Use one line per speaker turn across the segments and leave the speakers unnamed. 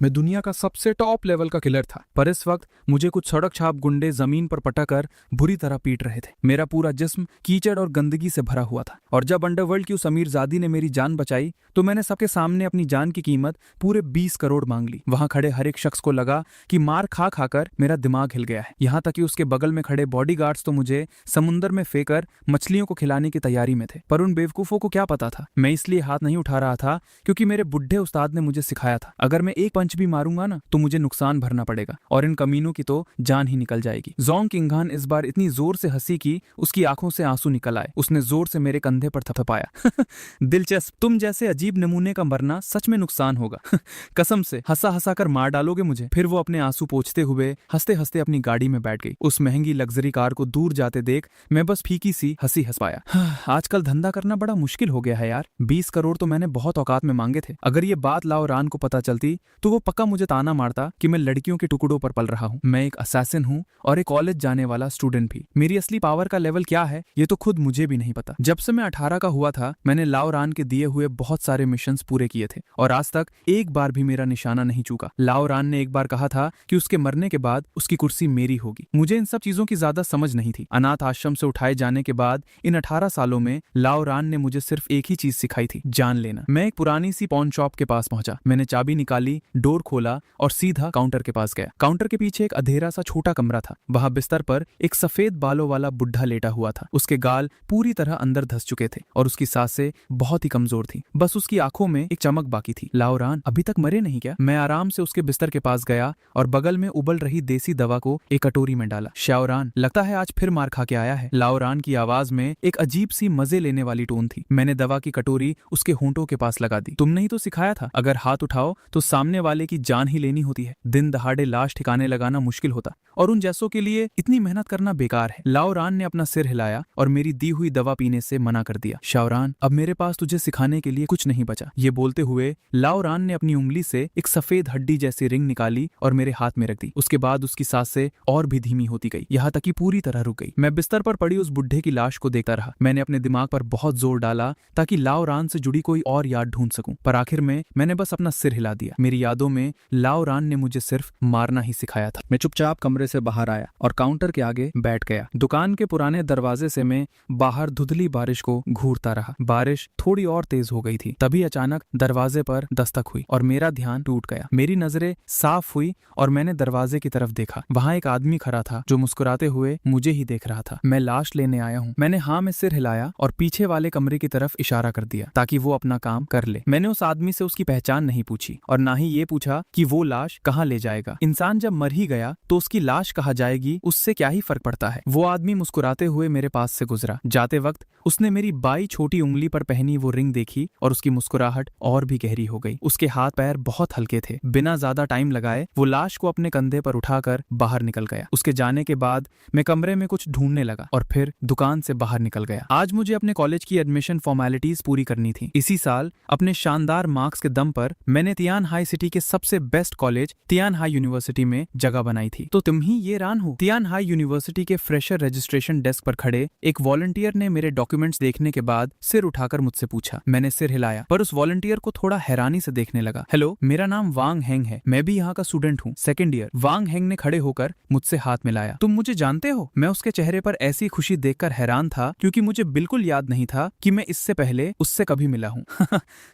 मैं दुनिया का सबसे टॉप लेवल का किलर था, पर इस वक्त मुझे कुछ सड़क छाप गुंडे जमीन पर पटक बुरी तरह पीट रहे थे। मेरा पूरा जिस्म कीचड़ और गंदगी से भरा हुआ था, और जब अंडरवर्ल्ड की उस अमीरजादी ने मेरी जान बचाई तो मैंने सबके सामने अपनी जान की कीमत पूरे 20 करोड़ मांग ली। वहां खड़े हर एक शख्स को लगा कि मार खा खाकर मेरा दिमाग हिल गया है। यहाँ तक कि उसके बगल में खड़े बॉडीगार्ड्स तो मुझे समुंदर में फेंकर मछलियों को खिलाने की तैयारी में थे। पर उन बेवकूफों को क्या पता था, मैं इसलिए हाथ नहीं उठा रहा था क्योंकि मेरे बुढ़े उस्ताद ने मुझे सिखाया था, अगर मैं एक पंच भी मारूंगा ना तो मुझे नुकसान भरना पड़ेगा, और इन कमीनों की तो जान ही निकल जाएगी। जोंग किंघान इस बार इतनी जोर से हंसी कि उसकी आंखों से आंसू निकल आए। उसने जोर से मेरे कंधे पर थपथपाया। दिलचस्प, तुम जैसे अजीब नमूने का मरना सच में नुकसान होगा। कसम से हंसा हंसा कर मार डालोगे मुझे। फिर वो अपने आंसू पोंछते हुए हंसते हंसते अपनी गाड़ी में बैठ गई। उस महंगी लग्जरी कार को दूर जाते देख मैं बस फीकी सी हंसी हंस पाया। आजकल धंधा करना बड़ा मुश्किल हो गया है यार। 20 करोड़ तो मैंने बहुत औकात में मांगे थे। अगर ये बात लाओ रान को पता चलती तो वो पक्का मुझे ताना मारता कि मैं लड़कियों के टुकड़ों पर पल रहा हूँ। मैं एक असैसिन हूँ और एक कॉलेज जाने वाला स्टूडेंट भी। मेरी असली पावर का लेवल क्या है ये तो खुद मुझे भी नहीं पता। जब से मैं 18 का हुआ था मैंने लाओ रान के दिए हुए बहुत सारे मिशंस पूरे किए थे, और आज तक एक बार भी मेरा निशाना नहीं चूका। लाओ रान ने एक बार कहा था कि उसके मरने के बाद उसकी कुर्सी मेरी होगी। मुझे इन सब चीजों की ज्यादा समझ नहीं थी। अनाथ आश्रम से उठाए जाने के बाद इन 18 सालों में लाओ रान ने मुझे सिर्फ एक ही चीज सिखाई थी, जान लेना। मैं एक पुरानी सी पॉन शॉप के पास पहुंचा। मैंने चाबी निकाली, डोर खोला और सीधा काउंटर के पास गया। काउंटर के पीछे एक अंधेरा सा छोटा कमरा था। वहां बिस्तर पर एक सफेद बालों वाला बुढ़ा लेटा हुआ था। उसके गाल पूरी तरह अंदर धंस चुके थे और उसकी सांसें बहुत ही कमजोर थी। बस उसकी आंखों में एक चमक बाकी थी। लाओ रान अभी तक मरे नहीं क्या? मैं आराम से उसके बिस्तर के पास गया और बगल में उबल रही देसी दवा को एक कटोरी में डाला। श्याओ रान, लगता है आज फिर मार खा के आया है। लाओ रान की आवाज में एक अजीब सी मजे लेने वाली टोन थी। मैंने दवा की कटोरी उसके होंठों के पास लगा दी। तुमने ही तो सिखाया था, अगर हाथ उठाओ तो सामने वाले की जान ही लेनी होती है। दिन दहाड़े लाश ठिकाने लगाना मुश्किल होता और उन जैसों के लिए इतनी मेहनत करना बेकार है। लाओ रान ने अपना सिर हिलाया और मेरी दी हुई दवा पीने से मना कर दिया। श्याओ रान, अब मेरे पास तुझे सिखाने के लिए कुछ नहीं बचा। ये बोलते हुए लाओ रान ने अपनी उंगली से एक सफेद हड्डी जैसी रिंग निकाली और मेरे हाथ में रख दी। उसके बाद उसकी सांसें और भी धीमी होती गई, यहाँ तक कि पूरी तरह रुक गई। मैं बिस्तर पर पड़ी उस बुढ़े की लाश को देखता रहा। मैंने अपने दिमाग पर बहुत जोर डाला ताकि लाओ रान से जुड़ी कोई और याद ढूंढ सकूं, पर आखिर में मैंने बस अपना सिर हिला दिया। मेरी यादों में लाओ रान ने मुझे सिर्फ मारना ही सिखाया था। मैं चुपचाप कमरे से बाहर आया और काउंटर के आगे बैठ गया। दुकान के पुराने दरवाजे से मैं बाहर धुंधली बारिश को घूरता रहा। बारिश थोड़ी और तेज हो गई थी। तभी अचानक दरवाजे पर दस्तक हुई और मेरा ध्यान टूट गया। मेरी नजरें साफ हुई और मैंने दरवाजे की तरफ देखा। वहां एक आदमी खड़ा था जो मुस्कुराते हुए मुझे ही देख रहा था। मैं लाश लेने आया हूँ। मैंने हाँ में सिर हिलाया और पीछे वाले कमरे की तरफ इशारा कर दिया ताकि वो अपना काम कर ले। मैंने उस आदमी से उसकी पहचान नहीं पूछी और ना ही ये पूछा कि वो लाश कहाँ ले जाएगा। इंसान जब मर ही गया तो उसकी लाश कहाँ जाएगी उससे क्या ही फर्क पड़ता है। वो आदमी मुस्कुराते हुए मेरे पास से गुजरा। जाते वक्त उसने मेरी बाई छोटी उंगली पर पहनी वो रिंग देखी और उसकी मुस्कुराहट और भी गहरी हो गई। उसके हाथ पैर बहुत हल्के थे। बिना ज्यादा टाइम लगाए वो लाश को अपने कंधे पर उठाकर बाहर निकल गया। उसके जाने के बाद मैं कमरे में कुछ ढूंढने लगा और फिर दुकान से बाहर निकल गया। आज मुझे अपने कॉलेज की एडमिशन फॉर्मेलिटीज पूरी करनी थी। इसी साल अपने शानदार मार्क्स के दम पर मैंने तियान हाई सिटी के सबसे best college Tian high university में जगह बनाई थी। तो तुम ही ये रान हो। तियान हाई यूनिवर्सिटी के फ्रेशर रजिस्ट्रेशन डेस्क पर खड़े एक वॉलंटियर ने मेरे डॉक्यूमेंट्स देखने के बाद सिर उठाकर मुझसे पूछा। मैंने सिर हिलाया पर उस वॉलंटियर को थोड़ा हैरानी से देखने लगा। हेलो, मेरा नाम वांग हेंग है। मैं भी यहाँ का स्टूडेंट हूँ, सेकंड ईयर। वांग हेंग ने खड़े होकर मुझसे हाथ मिलाया। तुम मुझे जानते हो? मैं उसके चेहरे पर ऐसी खुशी देखकर हैरान था क्योंकि मुझे बिल्कुल याद नहीं था कि मैं इससे पहले उससे कभी मिला हूँ।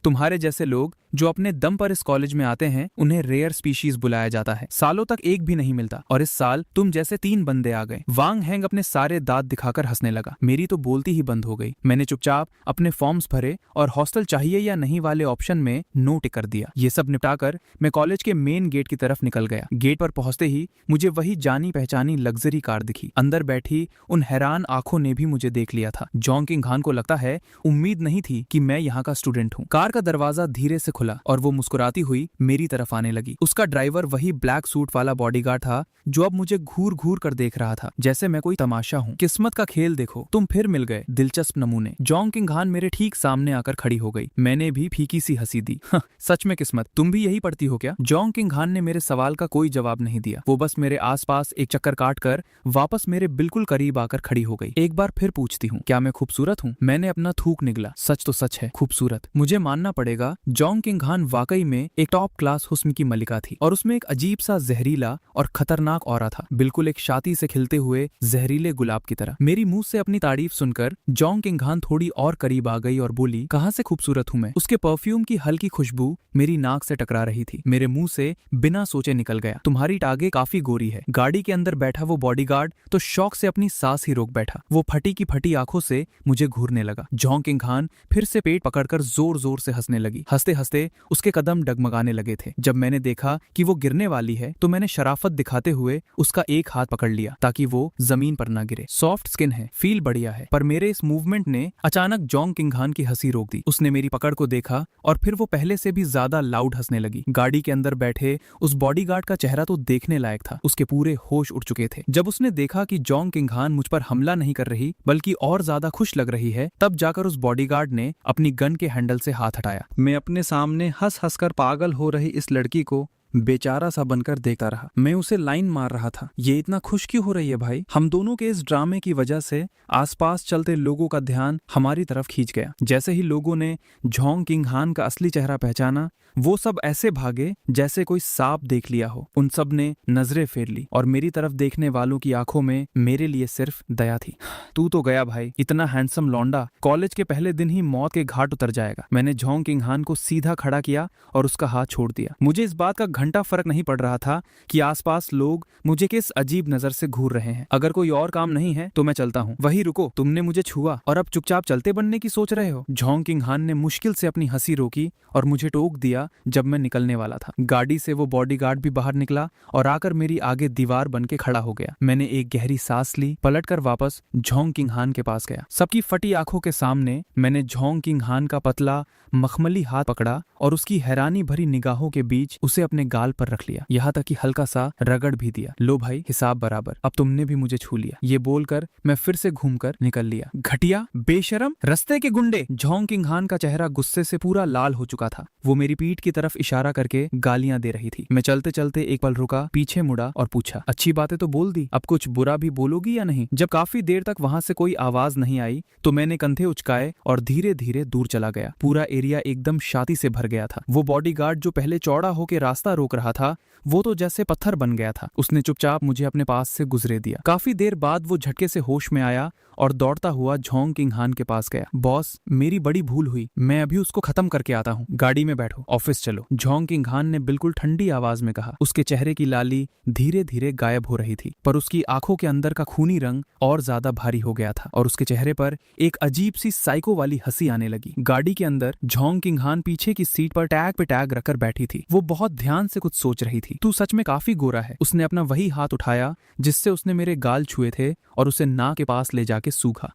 तुम्हारे जैसे लोग जो अपने दम पर इस कॉलेज में आते हैं उन्हें रेयर स्पीशीज बुलाया जाता है। सालों तक एक भी नहीं मिलता और इस साल तुम जैसे 3 बंदे आ गए। वांग हेंग अपने सारे दांत दिखाकर हंसने लगा। मेरी तो बोलती ही बंद हो गई। मैंने चुपचाप अपने फॉर्म्स भरे और हॉस्टल चाहिए या नहीं वाले ऑप्शन में नो टिक कर दिया। ये सब निपटाकर मैं कॉलेज के मेन गेट की तरफ निकल गया। गेट पर पहुंचते ही मुझे वही जानी पहचानी लग्जरी कार दिखी। अंदर बैठी उन हैरान आंखों ने भी मुझे देख लिया था। जोंग किंघान को लगता है उम्मीद नहीं थी कि मैं यहाँ का स्टूडेंट हूँ। कार का दरवाजा धीरे से खुला और वो मुस्कुराती हुई मेरी तरफ आने लगी। उसका ड्राइवर वही ब्लैक सूट वाला बॉडीगार्ड था जो अब मुझे घूर घूर कर देख रहा था जैसे मैं कोई तमाशा हूँ। किस्मत का खेल देखो, तुम फिर मिल गए। दिलचस्प नमूने। जोंग किंघान मेरे ठीक सामने आकर खड़ी हो गई। मैंने भी फीकी सी हंसी दी। सच में किस्मत, तुम भी यही पढ़ती हो क्या? जोंग किंघान ने मेरे सवाल का कोई जवाब नहीं दिया। वो बस मेरे आसपास एक चक्कर काट कर वापस मेरे बिल्कुल करीब आकर खड़ी हो गई। एक बार फिर पूछती हूँ, क्या मैं खूबसूरत हूँ? मैंने अपना थूक निगला। सच तो सच है, खूबसूरत। मुझे मानना पड़ेगा जोंग किंघान वाकई में एक टॉप क्लास बेबस हुस्न की मलिका थी और उसमें एक अजीब सा जहरीला और खतरनाक ऑरा था, बिल्कुल एक शाती से खिलते हुए जहरीले गुलाब की तरह। मेरी मुंह से अपनी तारीफ सुनकर जोंग किंघान थोड़ी और करीब आ गई और बोली, कहाँ से खूबसूरत हूं मैं। उसके परफ्यूम की हल्की खुशबू मेरी नाक से टकरा रही थी। मेरे मुंह से बिना सोचे निकल गया, तुम्हारी टांगे काफी गोरी है। गाड़ी के अंदर बैठा वो बॉडीगार्ड तो शौक से अपनी सांस ही रोक बैठा। वो फटी की फटी आंखों से मुझे घूरने लगा। जोंग किंघान फिर से पेट पकड़कर जोर जोर से हंसने लगी। हंसते हंसते उसके कदम डगमगाने लगे थे। जब मैंने देखा कि वो गिरने वाली है तो मैंने शराफत दिखाते हुए उसका एक हाथ पकड़ लिया ताकि वो जमीन पर ना गिरे। सॉफ्ट स्किन है, फील बढ़िया है। पर मेरे इस मूवमेंट ने अचानक जोंग किंघान की हंसी रोक दी। उसने मेरी पकड़ को देखा और फिर वो पहले से भी ज्यादा लाउड हंसने लगी। गाड़ी के अंदर बैठे उस बॉडीगार्ड का चेहरा तो देखने लायक था। उसके पूरे होश उड़ चुके थे। जब उसने देखा कि जोंग किंघान मुझ पर हमला नहीं कर रही बल्कि और ज्यादा खुश लग रही है, तब जाकर उस बॉडीगार्ड ने अपनी गन के हैंडल से हाथ हटाया। मैं अपने सामने हंस हंस कर पागल हो रही इस लड़की को बेचारा सा बनकर देखता रहा। मैं उसे लाइन मार रहा था, ये इतना खुश क्यों हो रही है भाई। हम दोनों के इस ड्रामे की वजह से आसपास चलते लोगों का ध्यान हमारी तरफ खींच गया। जैसे ही लोगों ने जोंग किंघान का असली चेहरा पहचाना, वो सब ऐसे भागे जैसे कोई सांप देख लिया हो। उन सब ने नजरें फेर ली और मेरी तरफ देखने वालों की आंखों में मेरे लिए सिर्फ दया थी। तू तो गया भाई, इतना हैंडसम लौंडा कॉलेज के पहले दिन ही मौत के घाट उतर जाएगा। मैंने जोंग किंघान को सीधा खड़ा किया और उसका हाथ छोड़ दिया। मुझे इस बात का घंटा फर्क नहीं पड़ रहा था कि आसपास लोग मुझे किस अजीब नजर से घूर रहे हैं। अगर कोई और काम नहीं है तो मैं चलता हूँ। वही रुको, तुमने मुझे छुआ और अब चुपचाप चलते बनने की सोच रहे हो। जोंग किंघान ने मुश्किल से अपनी हंसी रोकी और मुझे टोक दिया जब मैं निकलने वाला था। गाड़ी से वो बॉडीगार्ड भी बाहर निकला और आकर मेरी आगे दीवार बन के खड़ा हो गया। मैंने एक गहरी सांस ली, पलटकर वापस जोंग किंघान के पास गया। सबकी फटी आंखों के सामने मैंने जोंग किंघान का पतला मखमली हाथ पकड़ा और उसकी हैरानी भरी निगाहों के बीच उसे अपने गाल पर रख लिया, यहाँ तक कि हल्का सा रगड़ भी दिया। लो भाई, हिसाब बराबर, अब तुमने भी मुझे छू लिया। ये बोलकर मैं फिर से घूमकर निकल लिया। घटिया, बेशरम, रस्ते के गुंडे। जोंग किंघान का चेहरा गुस्से से पूरा लाल हो चुका था। वो मेरी पीठ की तरफ इशारा करके गालियां दे रही थी। मैं चलते चलते एक पल रुका, पीछे मुड़ा और पूछा, अच्छी बातें तो बोल दी, अब कुछ बुरा भी बोलोगी या नहीं। जब काफी देर तक वहां से कोई आवाज नहीं आई तो मैंने कंधे उचकाए और धीरे धीरे दूर चला गया। पूरा एरिया एकदम शांति से भर गया था। वो बॉडीगार्ड जो पहले चौड़ा होकर रास्ता रोक रहा था, वो तो जैसे पत्थर बन गया था। उसने चुपचाप मुझे अपने पास से गुजरे दिया। काफी देर बाद वो झटके से होश में आया और दौड़ता हुआ जोंग किंघान के पास गया। बॉस, मेरी बड़ी भूल हुई, मैं अभी उसको खत्म करके आता हूँ। गाड़ी में बैठो, ऑफिस चलो, जोंग किंघान ने बिल्कुल ठंडी आवाज में कहा। उसके चेहरे की लाली धीरे धीरे गायब हो रही थी, पर उसकी आंखों के अंदर का खूनी रंग और ज्यादा भारी हो गया था और उसके चेहरे पर एक अजीब सी साइको वाली हंसी आने लगी। गाड़ी के अंदर जोंग किंघान पीछे की सीट पर टैग पे टैग रखकर बैठी थी। वो बहुत ध्यान से कुछ सोच रही थी। तू सच में काफी गोरा है। उसने अपना वही हाथ उठाया जिससे उसने मेरे गाल छुए थे और उसे नाक के पास ले जाके सूखा।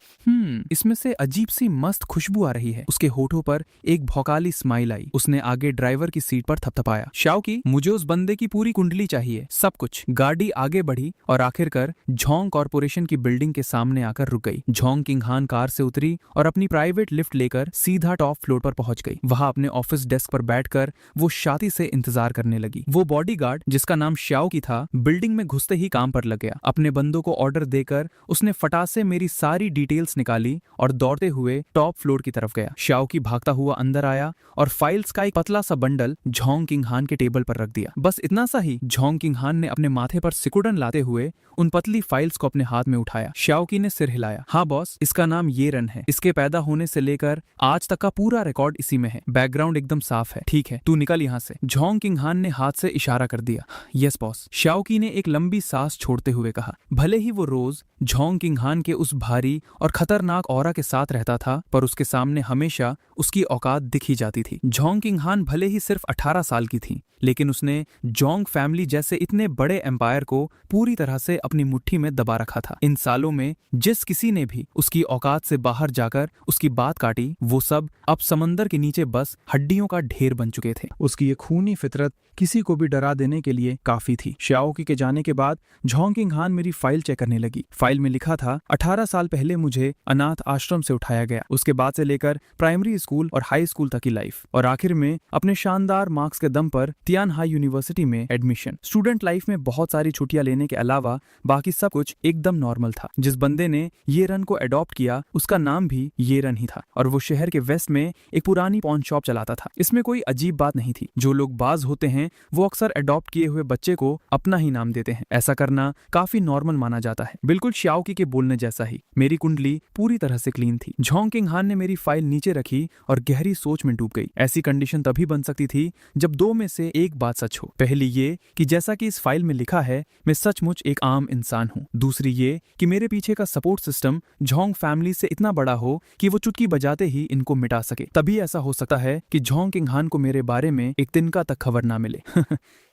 इसमें से अजीब सी मस्त खुशबू आ रही है। उसके होठों पर एक भौकाली स्माइल आई। उसने आगे ड्राइवर की सीट पर थपथपाया। शाओकी, मुझे उस बंदे की पूरी कुंडली चाहिए, सब कुछ। गाड़ी आगे बढ़ी और आखिरकार जोंग कॉर्पोरेशन की बिल्डिंग के सामने आकर रुक गई। जोंग किंघान कार से उतरी और अपनी प्राइवेट लिफ्ट लेकर सीधा टॉप फ्लोर पर पहुंच गई। वहां अपने ऑफिस डेस्क पर बैठकर वो शांति से इंतजार करने लगी। वो बॉडीगार्ड जिसका नाम शाओकी था, बिल्डिंग में घुसते ही काम पर लग गया। अपने बंदों को ऑर्डर देकर उसने फटाक से मेरी सारी डिटेल्स निकाली और दौड़ते हुए टॉप फ्लोर की तरफ गया। शाओकी भागता हुआ अंदर आया और फाइल्स का एक पतला सा बंडल जोंग किंघान के टेबल पर रख दिया। बस इतना सा ही। जोंग किंघान ने अपने माथे पर सिकुड़न लाते हुए उन पतली फाइल्स को अपने हाथ में उठाया। शाओकी ने सिर हिलाया। हाँ बॉस, इसका नाम ये रन है। इसके पैदा होने से लेकर आज तक का पूरा रिकॉर्ड इसी में है। बैकग्राउंड एकदम साफ है। ठीक है, तू निकल यहाँ से। जोंग किंघान ने हाथ से इशारा कर दिया। यस बॉस, शाओकी ने एक लंबी सांस छोड़ते हुए कहा। भले ही वो रोज जोंग किंघान के उस भारी और खतरनाक ऑरा के साथ रहता था, पर उसके सामने हमेशा उसकी औकात दिखी जाती थी। जोंग किंघान भले ही सिर्फ 18 साल की थी, लेकिन उसने जोंग फैमिली जैसे इतने बड़े एम्पायर को पूरी तरह से अपनी मुट्ठी में दबा रखा था। इन सालों में जिस किसी ने भी उसकी औकात से बाहर जाकर उसकी बात काटी, वो सब अब समंदर के नीचे बस हड्डियों का ढेर बन चुके थे। उसकी ये खूनी फितरत किसी को भी डरा देने के लिए काफी थी। शाओकी के जाने के बाद जोंग किंघान मेरी फाइल चेक करने लगी। फाइल में लिखा था 18 साल पहले मुझे अनाथ आश्रम से उठाया गया, उसके बाद से लेकर प्राइमरी स्कूल और हाई स्कूल तक की लाइफ, और आखिर में अपने शानदार मार्क्स के दम पर तियानहाई यूनिवर्सिटी में एडमिशन। स्टूडेंट लाइफ में बहुत सारी छुट्टियां लेने के अलावा बाकी सब कुछ एकदम नॉर्मल था। जिस बंदे ने ये रन को अडॉप्ट किया उसका नाम भी ये रन ही था और वो शहर के वेस्ट में एक पुरानी पॉन शॉप चलाता था। इसमें कोई अजीब बात नहीं थी। जो लोग बाज होते हैं वो अक्सर अडॉप्ट किए हुए बच्चे को अपना ही नाम देते हैं। ऐसा करना काफी नॉर्मल माना जाता है, बिल्कुल श्याओकी के बोलने जैसा ही। मेरी कुंडली पूरी तरह से क्लीन थी। झोंग किंग हान ने मेरी फाइल नीचे रखी और गहरी सोच में डूब गई। ऐसी कंडीशन तभी बन सकती थी जब दो में से एक बात सच हो। पहली ये कि जैसा कि इस फाइल में लिखा है, मैं सचमुच एक आम इंसान हूँ। दूसरी ये कि मेरे पीछे का सपोर्ट सिस्टम झोंग फैमिली से इतना बड़ा हो कि वो चुटकी बजाते ही इनको मिटा सके। तभी ऐसा हो सकता है कि झोंग किंग हान को मेरे बारे में एक तिनका तक खबर ना मिले।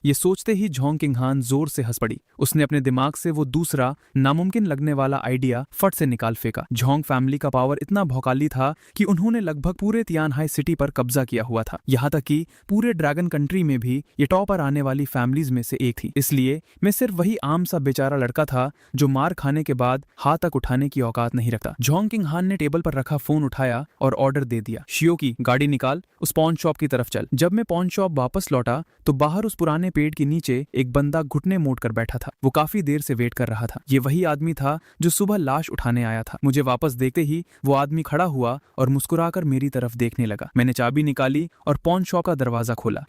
ये सोचते ही झोंग किंग हान जोर से हंस पड़ी। उसने अपने दिमाग से वो दूसरा नामुमकिन लगने वाला आइडिया फट से निकाल फेंका। झोंग फैमिली का पावर इतना भौकाली था कि उन्होंने लगभग पूरे तियानहाई सिटी पर कब्जा किया हुआ था। यहाँ तक कि पूरे ड्रैगन कंट्री में भी ये टॉप पर आने वाली फैमिलीज में से एक थी। इसलिए मैं सिर्फ वही आम सा बेचारा लड़का था जो मार खाने के बाद हाथ तक उठाने की औकात नहीं रखता। झोंग किंग हान ने टेबल पर रखा फोन उठाया और ऑर्डर दे दिया, शियोकी गाड़ी निकाल, उस पॉन शॉप की तरफ चल। जब मैं पॉन शॉप वापस लौटा तो बाहर उस पुराने पेड़ के नीचे एक बंदा घुटने मोड़ कर बैठा था। वो काफी देर से वेट कर रहा था। ये वही आदमी था जो सुबह लाश उठाने आया था। मुझे वापस देखते ही वो आदमी खड़ा हुआ और मुस्कुराकर मेरी तरफ देखने लगा। मैंने चाबी निकाली और पॉन शॉप का दरवाजा खोला।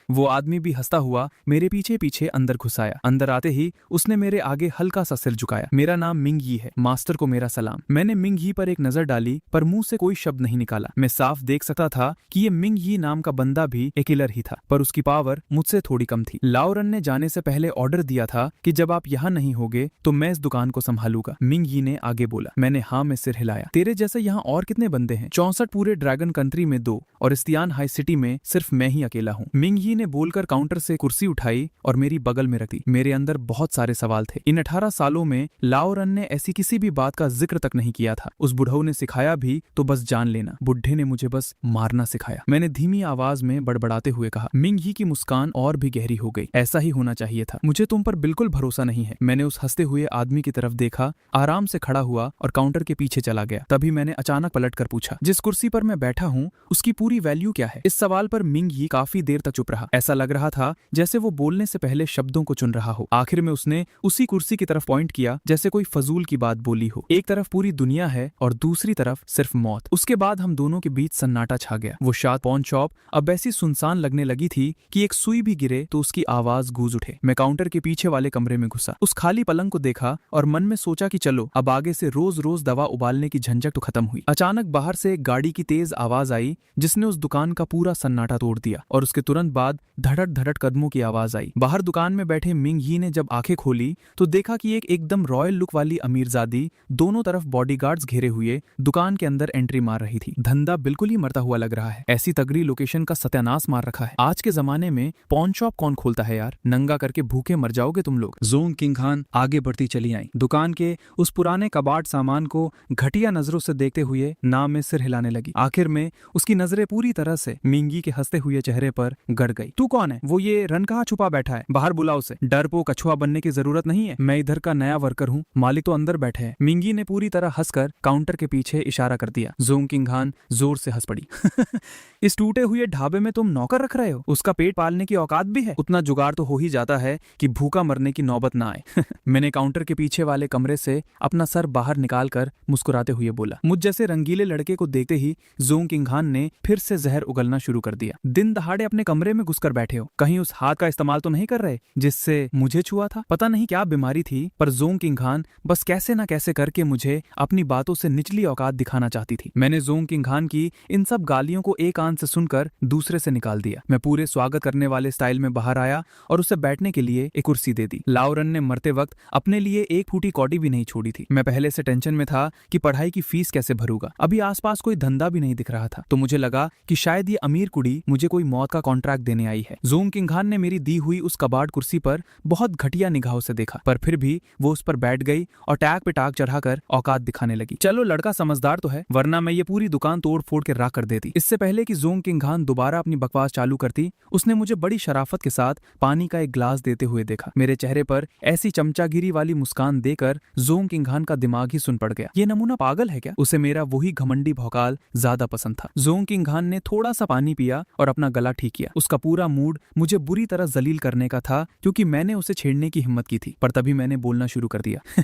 वो आदमी भी हंसता हुआ मेरे पीछे पीछे अंदर घुस आया। अंदर आते ही उसने मेरे आगे हल्का सा सिर झुकाया। मेरा नाम मिंग यी है, मास्टर को मेरा सलाम। मैंने मिंग यी पर एक नजर डाली पर मुंह से कोई शब्द नहीं निकाला। मैं साफ देख सकता था कि ये मिंग यी नाम का बंदा भी एक किलर ही था, पर उसकी पावर मुझसे थोड़ी कम थी। लाओरन ने जाने से पहले ऑर्डर दिया था कि जब आप यहाँ नहीं होगे तो मैं इस दुकान को संभालूंगा। मिंग यी ने आगे बोला। मैंने हाँ में सिर हिलाया। तेरे जैसे यहाँ और कितने बंदे हैं? 64 पूरे ड्रैगन कंट्री में 2 और इस्तियान हाई सिटी में सिर्फ मैं ही अकेला हूँ। मिंग यी ने बोलकर काउंटर से कुर्सी उठाई और मेरी बगल में रख दी। मेरे अंदर बहुत सारे सवाल थे। इन 18 सालों में लाओरन ने ऐसी किसी भी बात का जिक्र तक नहीं किया था। उस बुढ़ऊ ने सिखाया भी तो बस जान लेना, बुढ़े ने मुझे बस मारना सिखाया। मैंने धीमी आवाज में बड़बड़ाते हुए कहा। मिंग यी की मुस्कान और भी गहरी हो गई। ऐसा ही होना चाहिए था। मुझे तुम पर बिल्कुल भरोसा नहीं है। मैंने उस हंसते हुए आदमी की तरफ देखा, आराम से खड़ा हुआ और काउंटर के पीछे चला गया। तभी मैंने अचानक पलट कर पूछा, जिस कुर्सी पर मैं बैठा हूँ उसकी पूरी वैल्यू क्या है? इस सवाल पर मिंग यी काफी देर तक चुप रहा। ऐसा लग रहा था जैसे वो बोलने से पहले शब्दों को चुन रहा हो। आखिर में उसने उसी कुर्सी की तरफ पॉइंट किया जैसे कोई फजूल की बात बोली हो। एक तरफ पूरी दुनिया है और दूसरी तरफ सिर्फ मौत। उसके बाद हम दोनों के बीच सन्नाटा छा गया। वो शाद पॉन शॉप अब ऐसी सुनसान लगने लगी थी कि एक सुई भी गिरे तो उसकी आवाज गूंज उठे। मैं काउंटर के पीछे वाले कमरे में घुसा, उस खाली पलंग को देखा और मन में सोचा कि चलो अब आगे से रोज रोज दवा उबालने की झंझट तो खत्म हुई। अचानक बाहर से एक गाड़ी की तेज आवाज आई जिसने उस दुकान का पूरा सन्नाटा तोड़ दिया और उसके तुरंत बाद धड़क धड़क कदमों की आवाज आई। बाहर दुकान में बैठे मिंग यी ने जब आंखें खोली तो देखा कि एक एकदम रॉयल लुक वाली अमीरजादी दोनों तरफ बॉडीगार्ड्स घेरे हुए दुकान के अंदर एंट्री मार रही थी। धंधा बिल्कुल ही मरता हुआ लग रहा है। ऐसी तगड़ी लोकेशन का सत्यानाश मार रखा है। आज के जमाने में पॉन शॉप कौन खोलता है यार? नंगा करके भूखे मर जाओगे तुम लोग।
जोंग किंग हान आगे बढ़ती चली आई। दुकान के उस पुराने कबाड़ सामान को घटिया नजरों से देखते हुए नाम में सिर हिलाने लगी। आखिर में उसकी नजरें पूरी तरह से मिंग यी के हंसते हुए चेहरे पर गड़ गई। तू कौन है? वो ये रन कहाँ छुपा बैठा है? बाहर बुलाओ उसे। डरपोक कछुआ बनने की जरूरत नहीं है। मैं इधर का नया वर्कर हूँ, मालिक तो अंदर बैठे हैं। मिंग यी ने पूरी तरह हंसकर काउंटर के पीछे इशारा कर दिया। जोंग किंग हान जोर से हंस पड़ी। इस टूटे हुए ढाबे में तुम नौकर रख रहे हो? उसका पेट पालने की औकात भी है? उतना जुगाड़ तो हो ही जाता है कि भूखा मरने की नौबत ना आए। मैंने काउंटर के पीछे वाले कमरे से अपना सर बाहर निकालकर मुस्कुराते हुए बोला। मुझ जैसे रंगीले लड़के को देखते ही जोंग किंग हान ने फिर से जहर उगलना शुरू कर दिया। दिन दहाड़े अपने कमरे में घुसकर बैठे हो, कहीं उस हाथ का इस्तेमाल तो नहीं कर रहे जिससे मुझे छुआ था? पता नहीं क्या बीमारी थी, पर जोंग किंग हान बस कैसे ना कैसे करके मुझे अपनी बातों से निचली औकात दिखाना चाहती थी। मैंने जोंग किंग हान की इन सब गालियों को एक कान से सुनकर दूसरे से निकाल दिया। मैं पूरे स्वागत करने वाले स्टाइल में बाहर आया और उसे बैठने के लिए एक कुर्सी दे दी। लाओरन ने मरते वक्त अपने लिए एक फूटी कौड़ी भी नहीं छोड़ी थी। मैं पहले से टेंशन में था कि पढ़ाई की फीस कैसे भरूंगा। अभी आसपास कोई धंधा भी नहीं दिख रहा था, तो मुझे लगा कि शायद ये अमीर कुड़ी मुझे कोई मौत का कॉन्ट्रैक्ट देने आई है। जोंग किंग हान ने मेरी दी हुई उस कबाड़ कुर्सी पर बहुत घटिया निगाहों से देखा, पर फिर भी वो उस पर बैठ गई और टैग पे टाग चढ़ाकर औकात दिखाने लगी। चलो लड़का समझदार तो है, वरना मैं ये पूरी दुकान तोड़ फोड़ के राख कर देती। इससे पहले कि जोंग किंग हान दोबारा अपनी बकवास चालू करती, उसने मुझे बड़ी शराफत के साथ पानी का एक ग्लास देते हुए देखा। मेरे चेहरे पर ऐसी चमचागिरी वाली मुस्कान देकर जोंग किंग हान का दिमाग ही सुन पड़ गया। ये नमूना पागल है क्या? उसे मेरा वही घमंडी भौकाल ज्यादा पसंद था। जोंग किंग हान ने थोड़ा सा पानी पिया और अपना गला ठीक किया। उसका पूरा मूड मुझे बुरी तरह जलील करने का था, क्योंकि मैंने उसे छेड़ने की हिम्मत की थी। पर तभी मैंने बोलना शुरू कर दिया।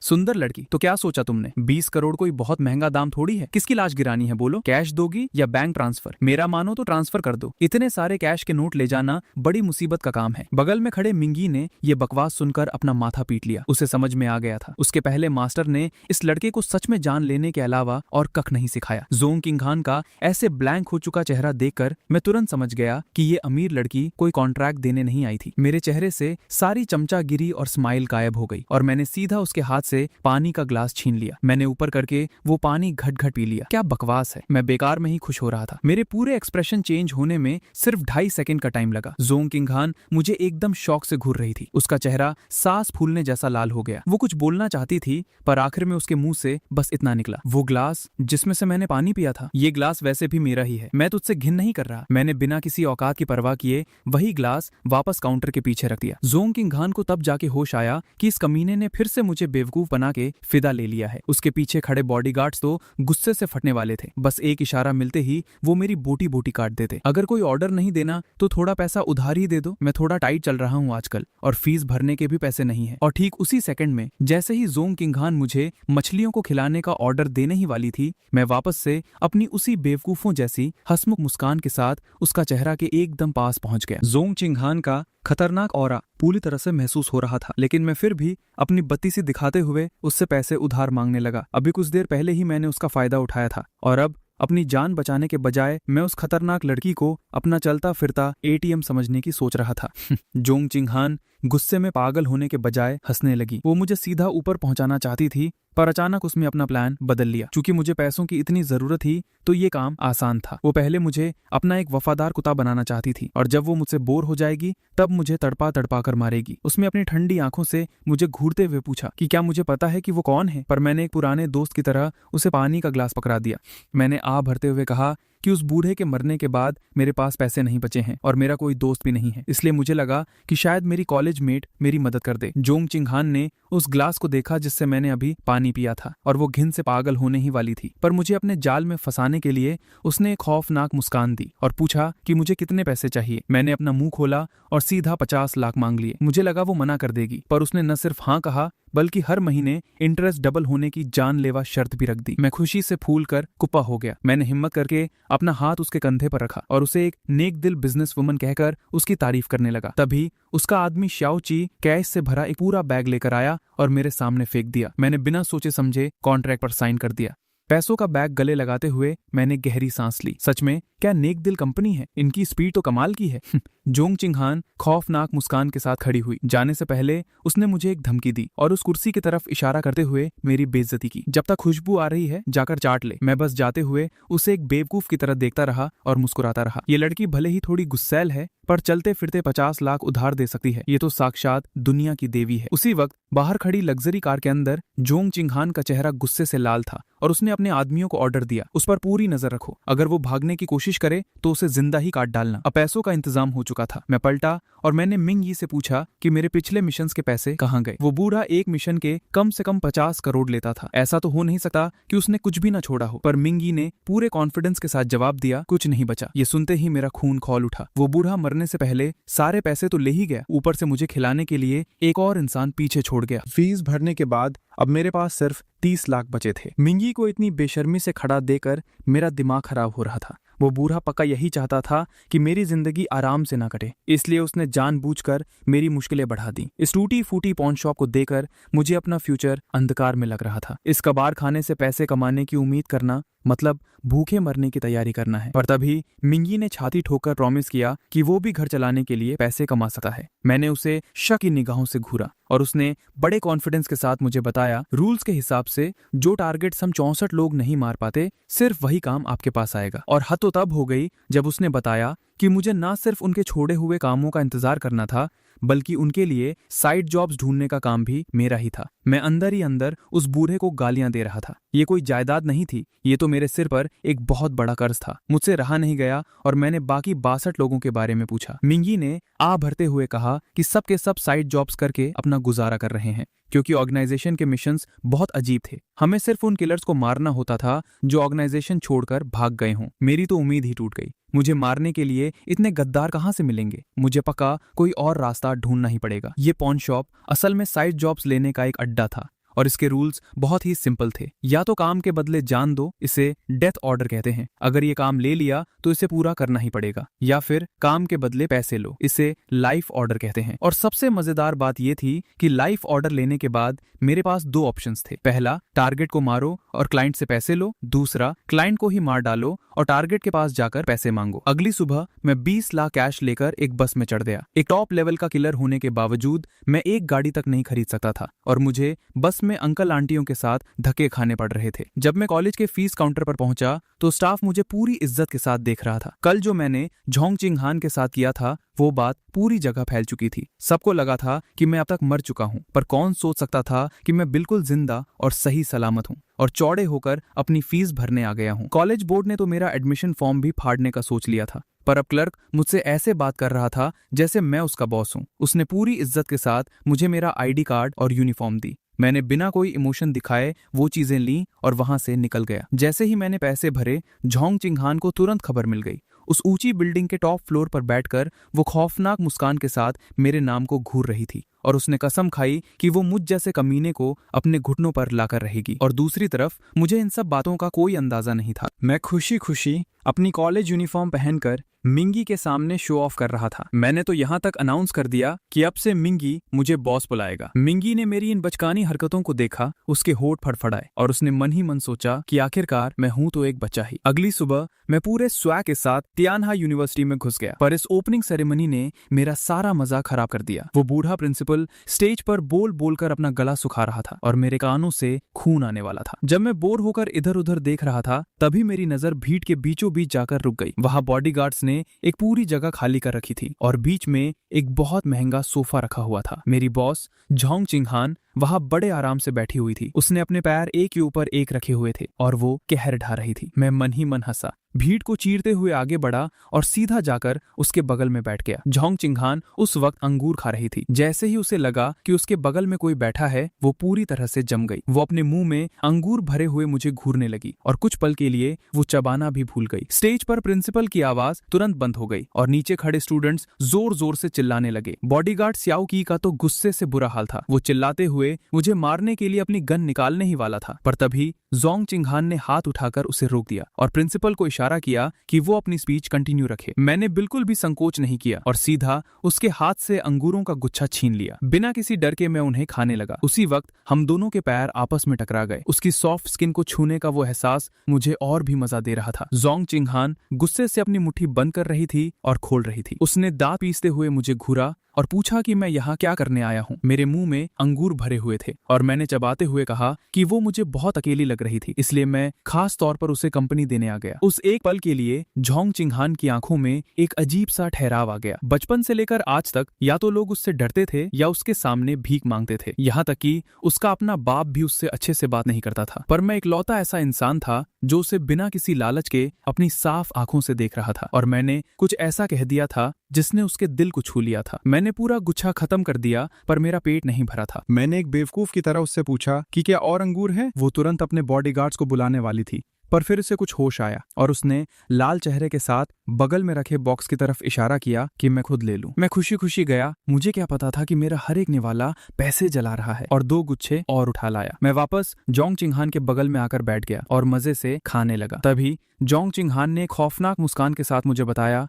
सुंदर लड़की, तो क्या सोचा तुमने? 20 करोड़ कोई बहुत महंगा दाम थोड़ी है। किसकी लाश गिरानी है बोलो? कैश दोगी या बैंक ट्रांसफर? मेरा मानो तो ट्रांसफर कर दो। इतने सारे कैश के नोट ले जाना बड़ी मुसीबत
मुसीबत का काम है। बगल में खड़े मिंगी ने ये बकवास सुनकर अपना माथा पीट लिया। उसे समझ में आ गया था उसके पहले मास्टर ने इस लड़के को सच में जान लेने के अलावा और कख नहीं सिखाया। जोंग किंग खान का ऐसे ब्लैंक हो चुका चेहरा देखकर मैं तुरंत समझ गया कि ये अमीर लड़की कोई कॉन्ट्रैक्ट देने नहीं आई थी। मेरे चेहरे से सारी चमचागिरी और स्माइल गायब हो गई और मैंने सीधा उसके हाथ से पानी का ग्लास छीन लिया। मैंने ऊपर करके वो पानी घट घट पी लिया। क्या बकवास है, मैं बेकार में ही खुश हो रहा था। मेरे पूरे एक्सप्रेशन चेंज होने में सिर्फ 2.5 सेकंड का टाइम लगा। जोंग किंग खान मुझे एकदम शौक से घूर रही थी। उसका चेहरा सांस फूलने जैसा लाल हो गया। वो कुछ बोलना चाहती थी पर आखिर में उसके मुंह से बस इतना निकला, वो ग्लास जिसमें से मैंने पानी पिया था, ये ग्लास वैसे भी मेरा ही है, मैं तुझसे घिन नहीं कर रहा। मैंने बिना किसी औकात की परवाह किए वही ग्लास वापस काउंटर के पीछे रख दिया। जोंग किंग खान को तब जाके होश आया कि इस कमीने ने फिर से मुझे बेवकूफ बना के फिदा ले लिया है। उसके पीछे खड़े बॉडीगार्ड्स तो गुस्से से फटने वाले थे। बस एक इशारा मिलते ही वो मेरी बोटी बोटी काट देते। अगर कोई ऑर्डर नहीं देना तो थोड़ा पैसा उधार ही दे दो, मैं थोड़ा टाइट चल रहा हूँ आजकल और फीस भरने के भी पैसे नहीं है। और ठीक उसी सेकंड में जैसे ही जोंग किंग खान मुझे मछलियों को खिलाने का ऑर्डर देने ही वाली थी, मैं वापस से अपनी उसी बेवकूफों जैसी हंसमुख मुस्कान के साथ उसका चेहरा के एकदम पास पहुंच गया। जोंग किंग खान का खतरनाक ऑरा पूरी तरह से महसूस हो रहा था, लेकिन मैं फिर भी अपनी बत्ती सी दिखाते हुए उससे पैसे उधार मांगने लगा। अभी कुछ देर पहले ही मैंने उसका फायदा उठाया था और अब अपनी जान बचाने के बजाय मैं उस खतरनाक लड़की को अपना चलता फिरता एटीएम समझने की सोच रहा था। जोंग किंग खान गुस्से में पागल होने के बजाय हंसने लगी। वो मुझे सीधा ऊपर पहुंचाना चाहती थी पर अचानक उसने अपना प्लान बदल लिया। चूंकि मुझे पैसों की इतनी जरूरत थी तो ये काम आसान था। वो पहले मुझे अपना एक वफादार कुत्ता बनाना चाहती थी और जब वो मुझसे बोर हो जाएगी तब मुझे तड़पा तड़पा कर मारेगी। उसने अपनी ठंडी आंखों से मुझे घूरते हुए पूछा कि क्या मुझे पता है कि वो कौन है, पर मैंने एक पुराने दोस्त की तरह उसे पानी का ग्लास पकड़ा दिया। मैंने आ भरते हुए कहा कि उस बूढ़े के मरने के बाद मेरे पास पैसे नहीं बचे हैं और मेरा कोई दोस्त भी नहीं है, इसलिए मुझे लगा कि शायद मेरी कॉलेज मेट मेरी मदद कर दे। जोंग किंग खान ने उस ग्लास को देखा जिससे मैंने अभी पानी पिया था और वो घिन से पागल होने ही वाली थी, पर मुझे अपने जाल में फंसाने के लिए उसने एक खौफनाक मुस्कान दी और पूछा कि मुझे कितने पैसे चाहिए। मैंने अपना मुंह खोला और सीधा 50 लाख मांग लिए। मुझे लगा वो मना कर देगी, पर उसने न सिर्फ हाँ कहा बल्कि हर महीने इंटरेस्ट डबल होने की जानलेवा शर्त भी रख दी। मैं खुशी से फूल कर कुप्पा हो गया। मैंने हिम्मत करके अपना हाथ उसके कंधे पर रखा और उसे एक नेक दिल बिजनेस वुमन कहकर उसकी तारीफ करने लगा। तभी उसका आदमी श्याओ ची कैश से भरा एक पूरा बैग लेकर आया और मेरे सामने फेंक दिया। मैंने बिना सोचे समझे कॉन्ट्रैक्ट पर साइन कर दिया। पैसों का बैग गले लगाते हुए मैंने गहरी सांस ली। सच में क्या नेक दिल कंपनी है, इनकी स्पीड तो कमाल की है। जोंग किंग खान खौफनाक मुस्कान के साथ खड़ी हुई। जाने से पहले उसने मुझे एक धमकी दी और उस कुर्सी की तरफ इशारा करते हुए मेरी बेइज्जती की। जब तक खुशबू आ रही है जाकर चाट ले। मैं बस जाते हुए उसे एक बेवकूफ की तरह देखता रहा और मुस्कुराता रहा। ये लड़की भले ही थोड़ी गुस्सैल है पर चलते फिरते 50 लाख उधार दे सकती है। ये तो साक्षात दुनिया की देवी है। उसी वक्त बाहर खड़ी लग्जरी कार के अंदर जोंग किंग खान का चेहरा गुस्से से लाल था और उसने अपने आदमियों को ऑर्डर दिया, उस पर पूरी नजर रखो, अगर वो भागने की कोशिश करे तो उसे जिंदा ही काट डालना। अब पैसों का इंतजाम हो चुका था। मैं पलटा और मैंने मिंग यी से पूछा कि मेरे पिछले मिशन के पैसे कहाँ गए। वो बूढ़ा एक मिशन के कम से कम 50 करोड़ लेता था। ऐसा तो हो नहीं सकता कि उसने कुछ भी न छोड़ा हो, पर मिंग यी ने पूरे कॉन्फिडेंस के साथ जवाब दिया, कुछ नहीं बचा। ये सुनते ही मेरा खून खौल उठा। वो बूढ़ा मरने से पहले सारे पैसे तो ले ही गया, ऊपर से मुझे खिलाने के लिए एक और इंसान पीछे छोड़ गया। फीस भरने के बाद अब मेरे पास सिर्फ 30 लाख बचे थे। मिंगी को इतनी बेशर्मी से खड़ा देकर मेरा दिमाग खराब हो रहा था। वो बूढ़ा पक्का यही चाहता था कि मेरी जिंदगी आराम से ना कटे, इसलिए उसने जानबूझकर मेरी मुश्किलें बढ़ा दी। इस टूटी फूटी पॉन शॉप को देकर मुझे अपना फ्यूचर अंधकार में लग रहा था। इस कबाड़ खाने से पैसे कमाने की उम्मीद करना मतलब भूखे मरने की तैयारी करना है। पर तभी मिंगी ने छाती ठोकर प्रॉमिस किया कि वो भी घर चलाने के लिए पैसे कमा सकता है। मैंने उसे शक की निगाहों से घूरा और उसने बड़े कॉन्फिडेंस के साथ मुझे बताया, रूल्स के हिसाब से जो टारगेट्स हम 64 लोग नहीं मार पाते, सिर्फ वही काम आपके पास आएगा। और हद तो तब हो गई जब उसने बताया कि मुझे ना सिर्फ उनके छोड़े हुए कामों का इंतजार करना था बल्कि उनके लिए साइड जॉब्स ढूंढने का काम भी मेरा ही था। मैं अंदर ही अंदर उस बूढ़े को गालियां दे रहा था। ये कोई जायदाद नहीं थी, ये तो मेरे सिर पर एक बहुत बड़ा कर्ज था। मुझसे रहा नहीं गया और मैंने बाकी 62 लोगों के बारे में पूछा। मिंगी ने आ भरते हुए कहा कि सब के सब साइड जॉब्स करके अपना गुजारा कर रहे हैं, क्योंकि ऑर्गेनाइजेशन के मिशंस बहुत अजीब थे। हमें सिर्फ उन किलर्स को मारना होता था जो ऑर्गेनाइजेशन छोड़कर भाग गए हों। मेरी तो उम्मीद ही टूट गई। मुझे मारने के लिए इतने गद्दार कहाँ से मिलेंगे? मुझे पक्का कोई और रास्ता ढूंढना ही पड़ेगा। ये पॉन शॉप असल में साइड जॉब्स लेने का एक अड्डा था
और इसके रूल्स बहुत ही सिंपल थे। या तो काम के बदले जान दो, इसे डेथ ऑर्डर कहते हैं। अगर ये काम ले लिया तो इसे पूरा करना ही पड़ेगा। या फिर काम के बदले पैसे लो, इसे लाइफ ऑर्डर कहते हैं। और सबसे मजेदार बात ये थी कि लाइफ ऑर्डर लेने के बाद मेरे पास दो ऑप्शंस थे। पहला, टारगेट को मारो और क्लाइंट से पैसे लो। दूसरा, क्लाइंट को ही मार डालो और टारगेट के पास जाकर पैसे मांगो। अगली सुबह मैं 20 लाख कैश लेकर एक बस में चढ़ गया। एक टॉप लेवल का किलर होने के बावजूद मैं एक गाड़ी तक नहीं खरीद सकता था और मुझे बस में अंकल आंटियों के साथ धक्के खाने पड़ रहे थे। जब मैं कॉलेज के फीस काउंटर पर पहुंचा तो स्टाफ मुझे पूरी इज्जत के साथ देख रहा था। कल जो मैंने जोंग चिंग हान के साथ किया था वो बात पूरी जगह फैल चुकी थी। सबको लगा था कि मैं अब तक मर चुका हूं, पर कौन सोच सकता था कि मैं बिल्कुल जिंदा और सही सलामत हूं और चौड़े होकर अपनी फीस भरने आ गया हूं। कॉलेज बोर्ड ने तो मेरा एडमिशन फॉर्म भी फाड़ने का सोच लिया था, पर अब क्लर्क मुझसे ऐसे बात कर रहा था जैसे मैं उसका बॉस हूं। उसने पूरी इज्जत के साथ मुझे मेरा आईडी कार्ड और यूनिफॉर्म दी। मैंने बिना कोई इमोशन दिखाए वो चीजें ली और वहां से निकल गया। जैसे ही मैंने पैसे भरे, जोंग चिंग हान को तुरंत खबर मिल गई। उस ऊंची बिल्डिंग के टॉप फ्लोर पर बैठकर वो खौफनाक मुस्कान के साथ मेरे नाम को घूर रही थी और उसने कसम खाई कि वो मुझ जैसे कमीने को अपने घुटनों पर लाकर रहेगी। और दूसरी तरफ मुझे इन सब बातों का कोई अंदाजा नहीं था। मैं खुशी खुशी अपनी कॉलेज यूनिफॉर्म पहनकर मिंगी के सामने शो ऑफ कर रहा था। मैंने तो यहाँ तक अनाउंस कर दिया कि अब से मिंगी मुझे बॉस बुलाएगा। मिंगी ने मेरी इन बचकानी हरकतों को देखा, उसके होठ फड़फड़ाए और उसने मन ही मन सोचा कि आखिरकार मैं हूं तो एक बच्चा ही। अगली सुबह मैं पूरे स्वैग के साथ तियानहा यूनिवर्सिटी में घुस गया, पर इस ओपनिंग सेरेमनी ने मेरा सारा मजा खराब कर दिया। वो बूढ़ा प्रिंसिपल स्टेज पर बोल बोलकर अपना गला सुखा रहा था और मेरे कानों से खून आने वाला था। जब मैं बोर होकर इधर उधर देख रहा था तभी मेरी नजर भीड़ के बीचों बीच जाकर रुक गई। वहां बॉडीगार्ड्स ने एक पूरी जगह खाली कर रखी थी और बीच में एक बहुत महंगा सोफा रखा हुआ था। मेरी बॉस जोंग चिंग हान वहां बड़े आराम से बैठी हुई थी। उसने अपने पैर एक के ऊपर एक रखे हुए थे और वो कहर ढा रही थी। मैं मन ही मन हंसा, भीड़ को चीरते हुए आगे बढ़ा और सीधा जाकर उसके बगल में बैठ गया। जोंग चिंग हान उस वक्त अंगूर खा रही थी। जैसे ही उसे लगा कि उसके बगल में कोई बैठा है, वो पूरी तरह से जम गई। वो अपने मुंह में अंगूर भरे हुए मुझे घूरने लगी और कुछ पल के लिए वो चबाना भी भूल गई। स्टेज पर प्रिंसिपल की आवाज तुरंत बंद हो गई और नीचे खड़े स्टूडेंट्स जोर जोर से चिल्लाने लगे। बॉडीगार्ड स्याओ की का तो गुस्से से बुरा हाल था। वो चिल्लाते हुए मुझे मारने के लिए अपनी गन निकालने ही वाला था, पर तभी जोंग चिंग हान ने हाथ उठाकर उसे रोक दिया और प्रिंसिपल को इशारा किया कि वो अपनी स्पीच कंटिन्यू रखे। मैंने बिल्कुल भी संकोच नहीं किया और सीधा उसके हाथ से अंगूरों का गुच्छा छीन लिया। बिना किसी डर के मैं उन्हें खाने लगा। उसी वक्त हम दोनों के पैर आपस में टकरा गए। उसकी सॉफ्ट स्किन को छूने का वो एहसास मुझे और भी मजा दे रहा था। जोंग चिंग हान गुस्से से अपनी मुट्ठी बंद कर रही थी और खोल रही थी। उसने दांत पीसते हुए मुझे घूरा और पूछा कि मैं यहाँ क्या करने आया हूँ। मेरे मुंह में अंगूर भरे हुए थे और मैंने चबाते हुए कहा कि वो मुझे बहुत अकेली लग रही थी, इसलिए मैं खास तौर पर उसे कंपनी देने आ गया। उस एक पल के लिए जोंग चिंग हान की आंखों में एक अजीब सा ठहराव आ गया। बचपन से लेकर आज तक या तो लोग उससे डरते थे या उसके सामने भीख मांगते थे। यहाँ तक कि उसका अपना बाप भी उससे अच्छे से बात नहीं करता था, पर मैं इकलौता ऐसा इंसान था जो उसे बिना किसी लालच के अपनी साफ आंखों से देख रहा था और मैंने कुछ ऐसा कह दिया था जिसने उसके दिल को छू लिया था। मैंने पूरा गुच्छा खत्म कर दिया पर मेरा पेट नहीं भरा था। मैंने एक बेवकूफ की तरह उससे पूछा कि क्या और अंगूर है। वो तुरंत अपने बॉडीगार्ड्स को बुलाने वाली थी, पर फिर उसे कुछ होश आया और उसने लाल चेहरे के साथ बगल में रखे बॉक्स की तरफ इशारा किया कि मैं खुद ले लूं। मैं खुशी खुशी गया। मुझे क्या पता था कि मेरा हर एक निवाला पैसे जला रहा है, और 2 गुच्छे और उठा लाया। मैं वापस जोंग चिंग हान के बगल में आकर बैठ गया और मजे से खाने लगा। तभी जोंग चिंग हान ने खौफनाक मुस्कान के साथ मुझे बताया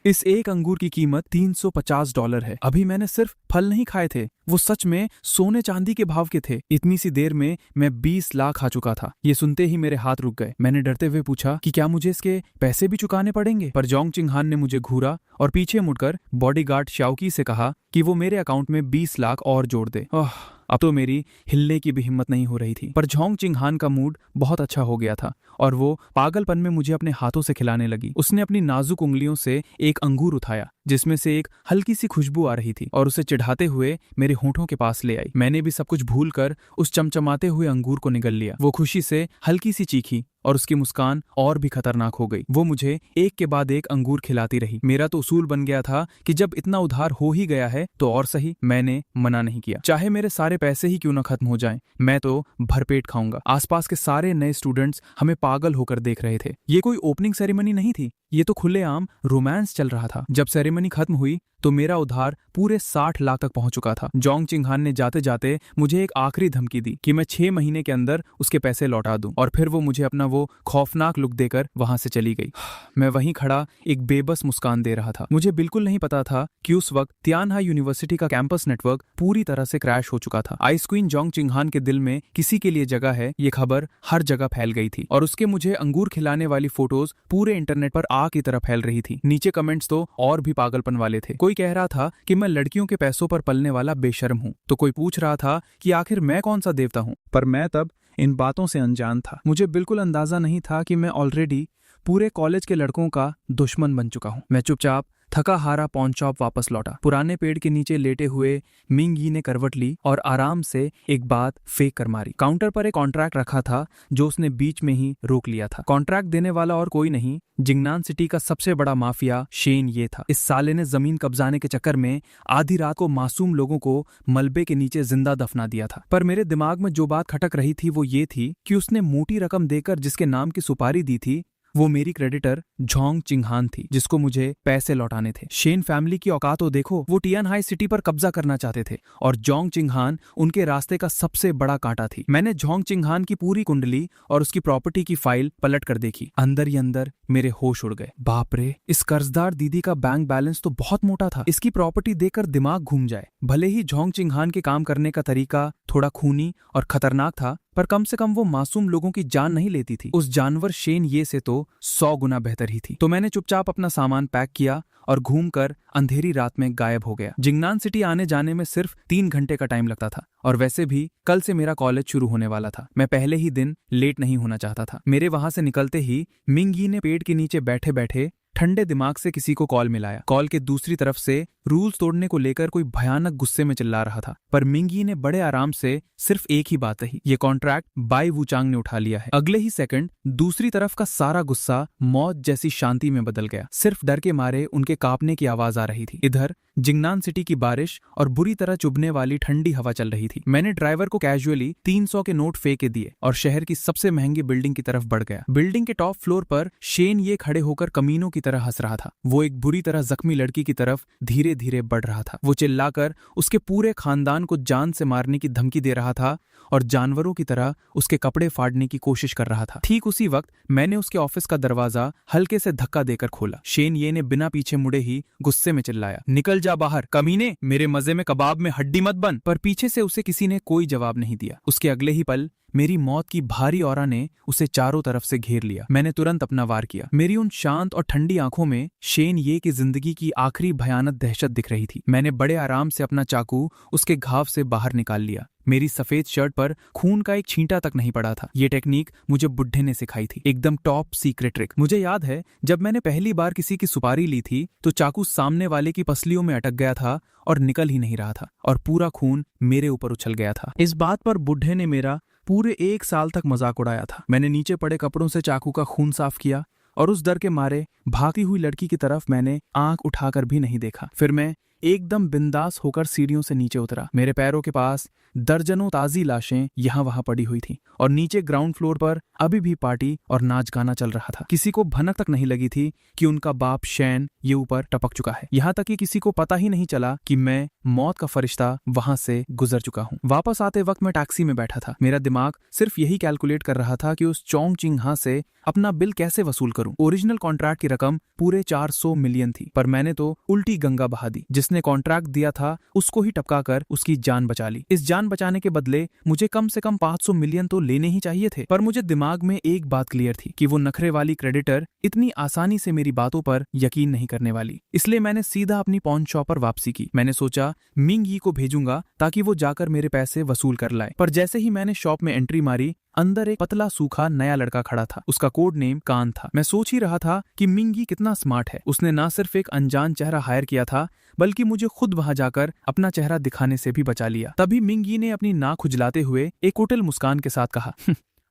इस एक अंगूर की कीमत $350 है। अभी मैंने सिर्फ फल नहीं खाए थे, वो सच में सोने चांदी के भाव के थे। इतनी सी देर में मैं 20 लाख खा चुका था। ये सुनते ही मेरे हाथ रुक गए। मैंने डरते हुए पूछा कि क्या मुझे इसके पैसे भी चुकाने पड़ेंगे, पर जोंग चिंग हान ने मुझे घूरा और पीछे मुड़कर बॉडीगार्ड शाओकी से कहा कि वो मेरे अकाउंट में 20 लाख और जोड़ दे। अब तो मेरी हिलने की भी हिम्मत नहीं हो रही थी, पर जोंग चिंग हान का मूड बहुत अच्छा हो गया था और वो पागलपन में मुझे अपने हाथों से खिलाने लगी। उसने अपनी नाजुक उंगलियों से एक अंगूर उठाया जिसमें से एक हल्की सी खुशबू आ रही थी और उसे चिढ़ाते हुए मेरे होठों के पास ले आई। मैंने भी सब कुछ भूलकर उस चमचमाते हुए अंगूर को निगल लिया। वो खुशी से हल्की सी चीखी और उसकी मुस्कान और भी खतरनाक हो गई। वो मुझे एक के बाद एक अंगूर खिलाती रही। मेरा तो उसूल बन गया था कि जब इतना उधार हो ही गया है तो और सही। मैंने मना नहीं किया, चाहे मेरे सारे पैसे ही क्यों ना खत्म हो जाएं, मैं तो भरपेट खाऊंगा। आसपास के सारे नए स्टूडेंट्स हमें पागल होकर देख रहे थे। ये कोई ओपनिंग सेरेमनी नहीं थी, ये तो खुलेआम रोमांस चल रहा था। जब सेरेमनी खत्म हुई तो मेरा उधार पूरे 60 लाख तक पहुंच चुका था। जोंग चिंगहान ने जाते जाते मुझे एक आखिरी धमकी दी कि मैं 6 महीने के अंदर उसके पैसे लौटा दूं, और फिर वो मुझे अपना वो खौफनाक लुक देकर वहां से चली गई। मैं वहीं खड़ा एक बेबस मुस्कान दे रहा था। मुझे बिल्कुल नहीं पता था कि उस वक्त तियानहाई यूनिवर्सिटी का कैंपस नेटवर्क पूरी तरह से क्रैश हो चुका था। आइस क्वीन जोंग चिंगहान के दिल में किसी के लिए जगह है, ये खबर हर जगह फैल गई थी, और उसके मुझे अंगूर खिलाने वाली फोटोज पूरे इंटरनेट पर आग की तरह फैल रही थी। नीचे कमेंट्स तो और भी पागलपन वाले थे। कोई कह रहा था कि मैं लड़कियों के पैसों पर पलने वाला बेशर्म हूं, तो कोई पूछ रहा था कि आखिर मैं कौन सा देवता हूं। पर मैं तब इन बातों से अनजान था। मुझे बिल्कुल अंदाजा नहीं था कि मैं ऑलरेडी पूरे कॉलेज के लड़कों का दुश्मन बन चुका हूं। मैं चुपचाप थका हारा पॉन शॉप वापस लौटा। पुराने पेड़ के नीचे लेटे हुए मिंग यी ने करवट ली और आराम से एक बात फेंक कर मारी। काउंटर पर एक कॉन्ट्रैक्ट रखा था जो उसने बीच में ही रोक लिया था। कॉन्ट्रैक्ट देने वाला और कोई नहीं, जिंगनान सिटी का सबसे बड़ा माफिया शेन ये था। इस साले ने जमीन कब्जाने के चक्कर में आधी रात को मासूम लोगों को मलबे के नीचे जिंदा दफना दिया था। पर मेरे दिमाग में जो बात खटक रही थी वो ये थी कि उसने मोटी रकम देकर जिसके नाम की सुपारी दी थी वो मेरी क्रेडिटर जोंग चिंगहान थी, जिसको मुझे पैसे लौटाने थे। शेन फैमिली की औकात तो देखो, वो तियानहाई सिटी पर कब्जा करना चाहते थे और जोंग चिंगहान उनके रास्ते का सबसे बड़ा कांटा थी। मैंने जोंग चिंगहान की पूरी कुंडली और उसकी प्रॉपर्टी की फाइल पलट कर देखी। अंदर ही अंदर मेरे होश उड़ गए। बाप रे, इस कर्जदार दीदी का बैंक बैलेंस तो बहुत मोटा था। इसकी प्रॉपर्टी देखकर दिमाग घूम जाए। भले ही जोंग चिंगहान के काम करने का तरीका थोड़ा खूनी और खतरनाक था, पर कम से कम वो मासूम लोगों की जान नहीं लेती थी। उस जानवर शेन ये से तो 100 गुना बेहतर ही थी। तो मैंने चुपचाप अपना सामान पैक किया और घूमकर अंधेरी रात में गायब हो गया। जिंगनान सिटी आने जाने में सिर्फ 3 घंटे का टाइम लगता था, और वैसे भी कल से मेरा कॉलेज शुरू होने वाला था। मैं पहले ही दिन लेट नहीं होना चाहता था। मेरे वहां से निकलते ही मिंग यी ने पेड़ के नीचे बैठे बैठे ठंडे दिमाग से किसी को कॉल मिलाया। कॉल के दूसरी तरफ से रूल्स तोड़ने को लेकर कोई भयानक गुस्से में चिल्ला रहा था, पर मिंग यी ने बड़े आराम से सिर्फ एक ही बात कही, ये कॉन्ट्रैक्ट बाई वुचांग ने उठा लिया है। अगले ही सेकंड दूसरी तरफ का सारा गुस्सा मौत जैसी शांति में बदल गया। सिर्फ डर के मारे उनके कांपने की आवाज आ रही थी। इधर जिंगनान सिटी की बारिश और बुरी तरह चुभने वाली ठंडी हवा चल रही थी। मैंने ड्राइवर को कैजुअली 300 के नोट फेंके दिए और शहर की सबसे महंगी बिल्डिंग की तरफ बढ़ गया। बिल्डिंग के टॉप फ्लोर पर शेन ये खड़े होकर कमीनों की तरह हंस रहा था। वो एक बुरी तरह जख्मी लड़की की तरफ धीरे धीरे बढ़ रहा था। वो चिल्लाकर उसके पूरे खानदान को जान से मारने की धमकी दे रहा था और जानवरों की तरह उसके कपड़े फाड़ने की कोशिश कर रहा था। ठीक उसी वक्त मैंने उसके ऑफिस का दरवाजा हल्के से धक्का देकर खोला। शेन ये ने बिना पीछे मुड़े ही गुस्से में चिल्लाया, निकल जा बाहर कमीने, मेरे मजे में कबाब में हड्डी मत बन। पर पीछे से उसे किसी ने कोई जवाब नहीं दिया। उसके अगले ही पल मेरी मौत की भारी औरा ने उसे चारों तरफ से घेर लिया। मैंने तुरंत अपना वार किया। मेरी उन शांत और ठंडी आंखों में शेन ये की जिंदगी की आखिरी भयानक दहशत दिख रही थी। मैंने बड़े आराम से अपना चाकू उसके घाव से बाहर निकाल लिया। मेरी सफेद शर्ट पर खून का एक छींटा तक नहीं पड़ा था। ये टेक्निक मुझे बुड्ढे ने सिखाई थी, एकदम टॉप सीक्रेट ट्रिक। मुझे याद है जब मैंने पहली बार किसी की सुपारी ली थी तो चाकू सामने वाले की पसलियों में अटक गया था और निकल ही नहीं रहा था, और पूरा खून मेरे ऊपर उछल गया था। इस बात पर बुड्ढे ने मेरा पूरे 1 साल तक मजाक उड़ाया था। मैंने नीचे पड़े कपड़ों से चाकू का खून साफ किया और उस डर के मारे भागी हुई लड़की की तरफ मैंने आंख उठाकर भी नहीं देखा। फिर मैं एकदम बिंदास होकर सीढ़ियों से नीचे उतरा। मेरे पैरों के पास दर्जनों ताजी लाशें यहाँ वहां पड़ी हुई थी और नीचे ग्राउंड फ्लोर पर अभी भी पार्टी और नाच गाना चल रहा था। किसी को भनक तक नहीं लगी थी कि उनका बाप शैन ये ऊपर टपक चुका है। यहाँ तक कि किसी को पता ही नहीं चला कि मैं मौत का फरिश्ता वहां से गुजर चुका हूँ। वापस आते वक्त मैं टैक्सी में बैठा था। मेरा दिमाग सिर्फ यही कैलकुलेट कर रहा था कि उस जोंग चिंगहा से अपना बिल कैसे वसूल करूं। ओरिजिनल कॉन्ट्रैक्ट की रकम पूरे 400 मिलियन थी, पर मैंने तो उल्टी गंगा बहा दी। जिसने कॉन्ट्रैक्ट दिया था उसको ही टपका कर उसकी जान बचा ली। इस जान बचाने के बदले मुझे कम से कम 500 मिलियन तो लेने ही चाहिए थे। पर मुझे दिमाग में एक बात क्लियर थी कि वो नखरे वाली क्रेडिटर इतनी आसानी से मेरी बातों पर यकीन नहीं करने वाली। इसलिए मैंने सीधा अपनी पॉन शॉप पर वापसी की। मैंने सोचा मिंग यी को भेजूंगा ताकि वो जाकर मेरे पैसे वसूल कर लाए। पर जैसे ही मैंने शॉप में एंट्री मारी, अंदर एक पतला सूखा नया लड़का खड़ा था। उसका कोड नेम कान था। मैं सोच ही रहा था कि मिंग यी कितना स्मार्ट है। उसने ना सिर्फ एक अनजान चेहरा हायर किया था, बल्कि मुझे खुद वहां जाकर अपना चेहरा दिखाने से भी बचा लिया। तभी मिंग यी ने अपनी नाक खुजलाते हुए एक कुटिल मुस्कान के साथ कहा,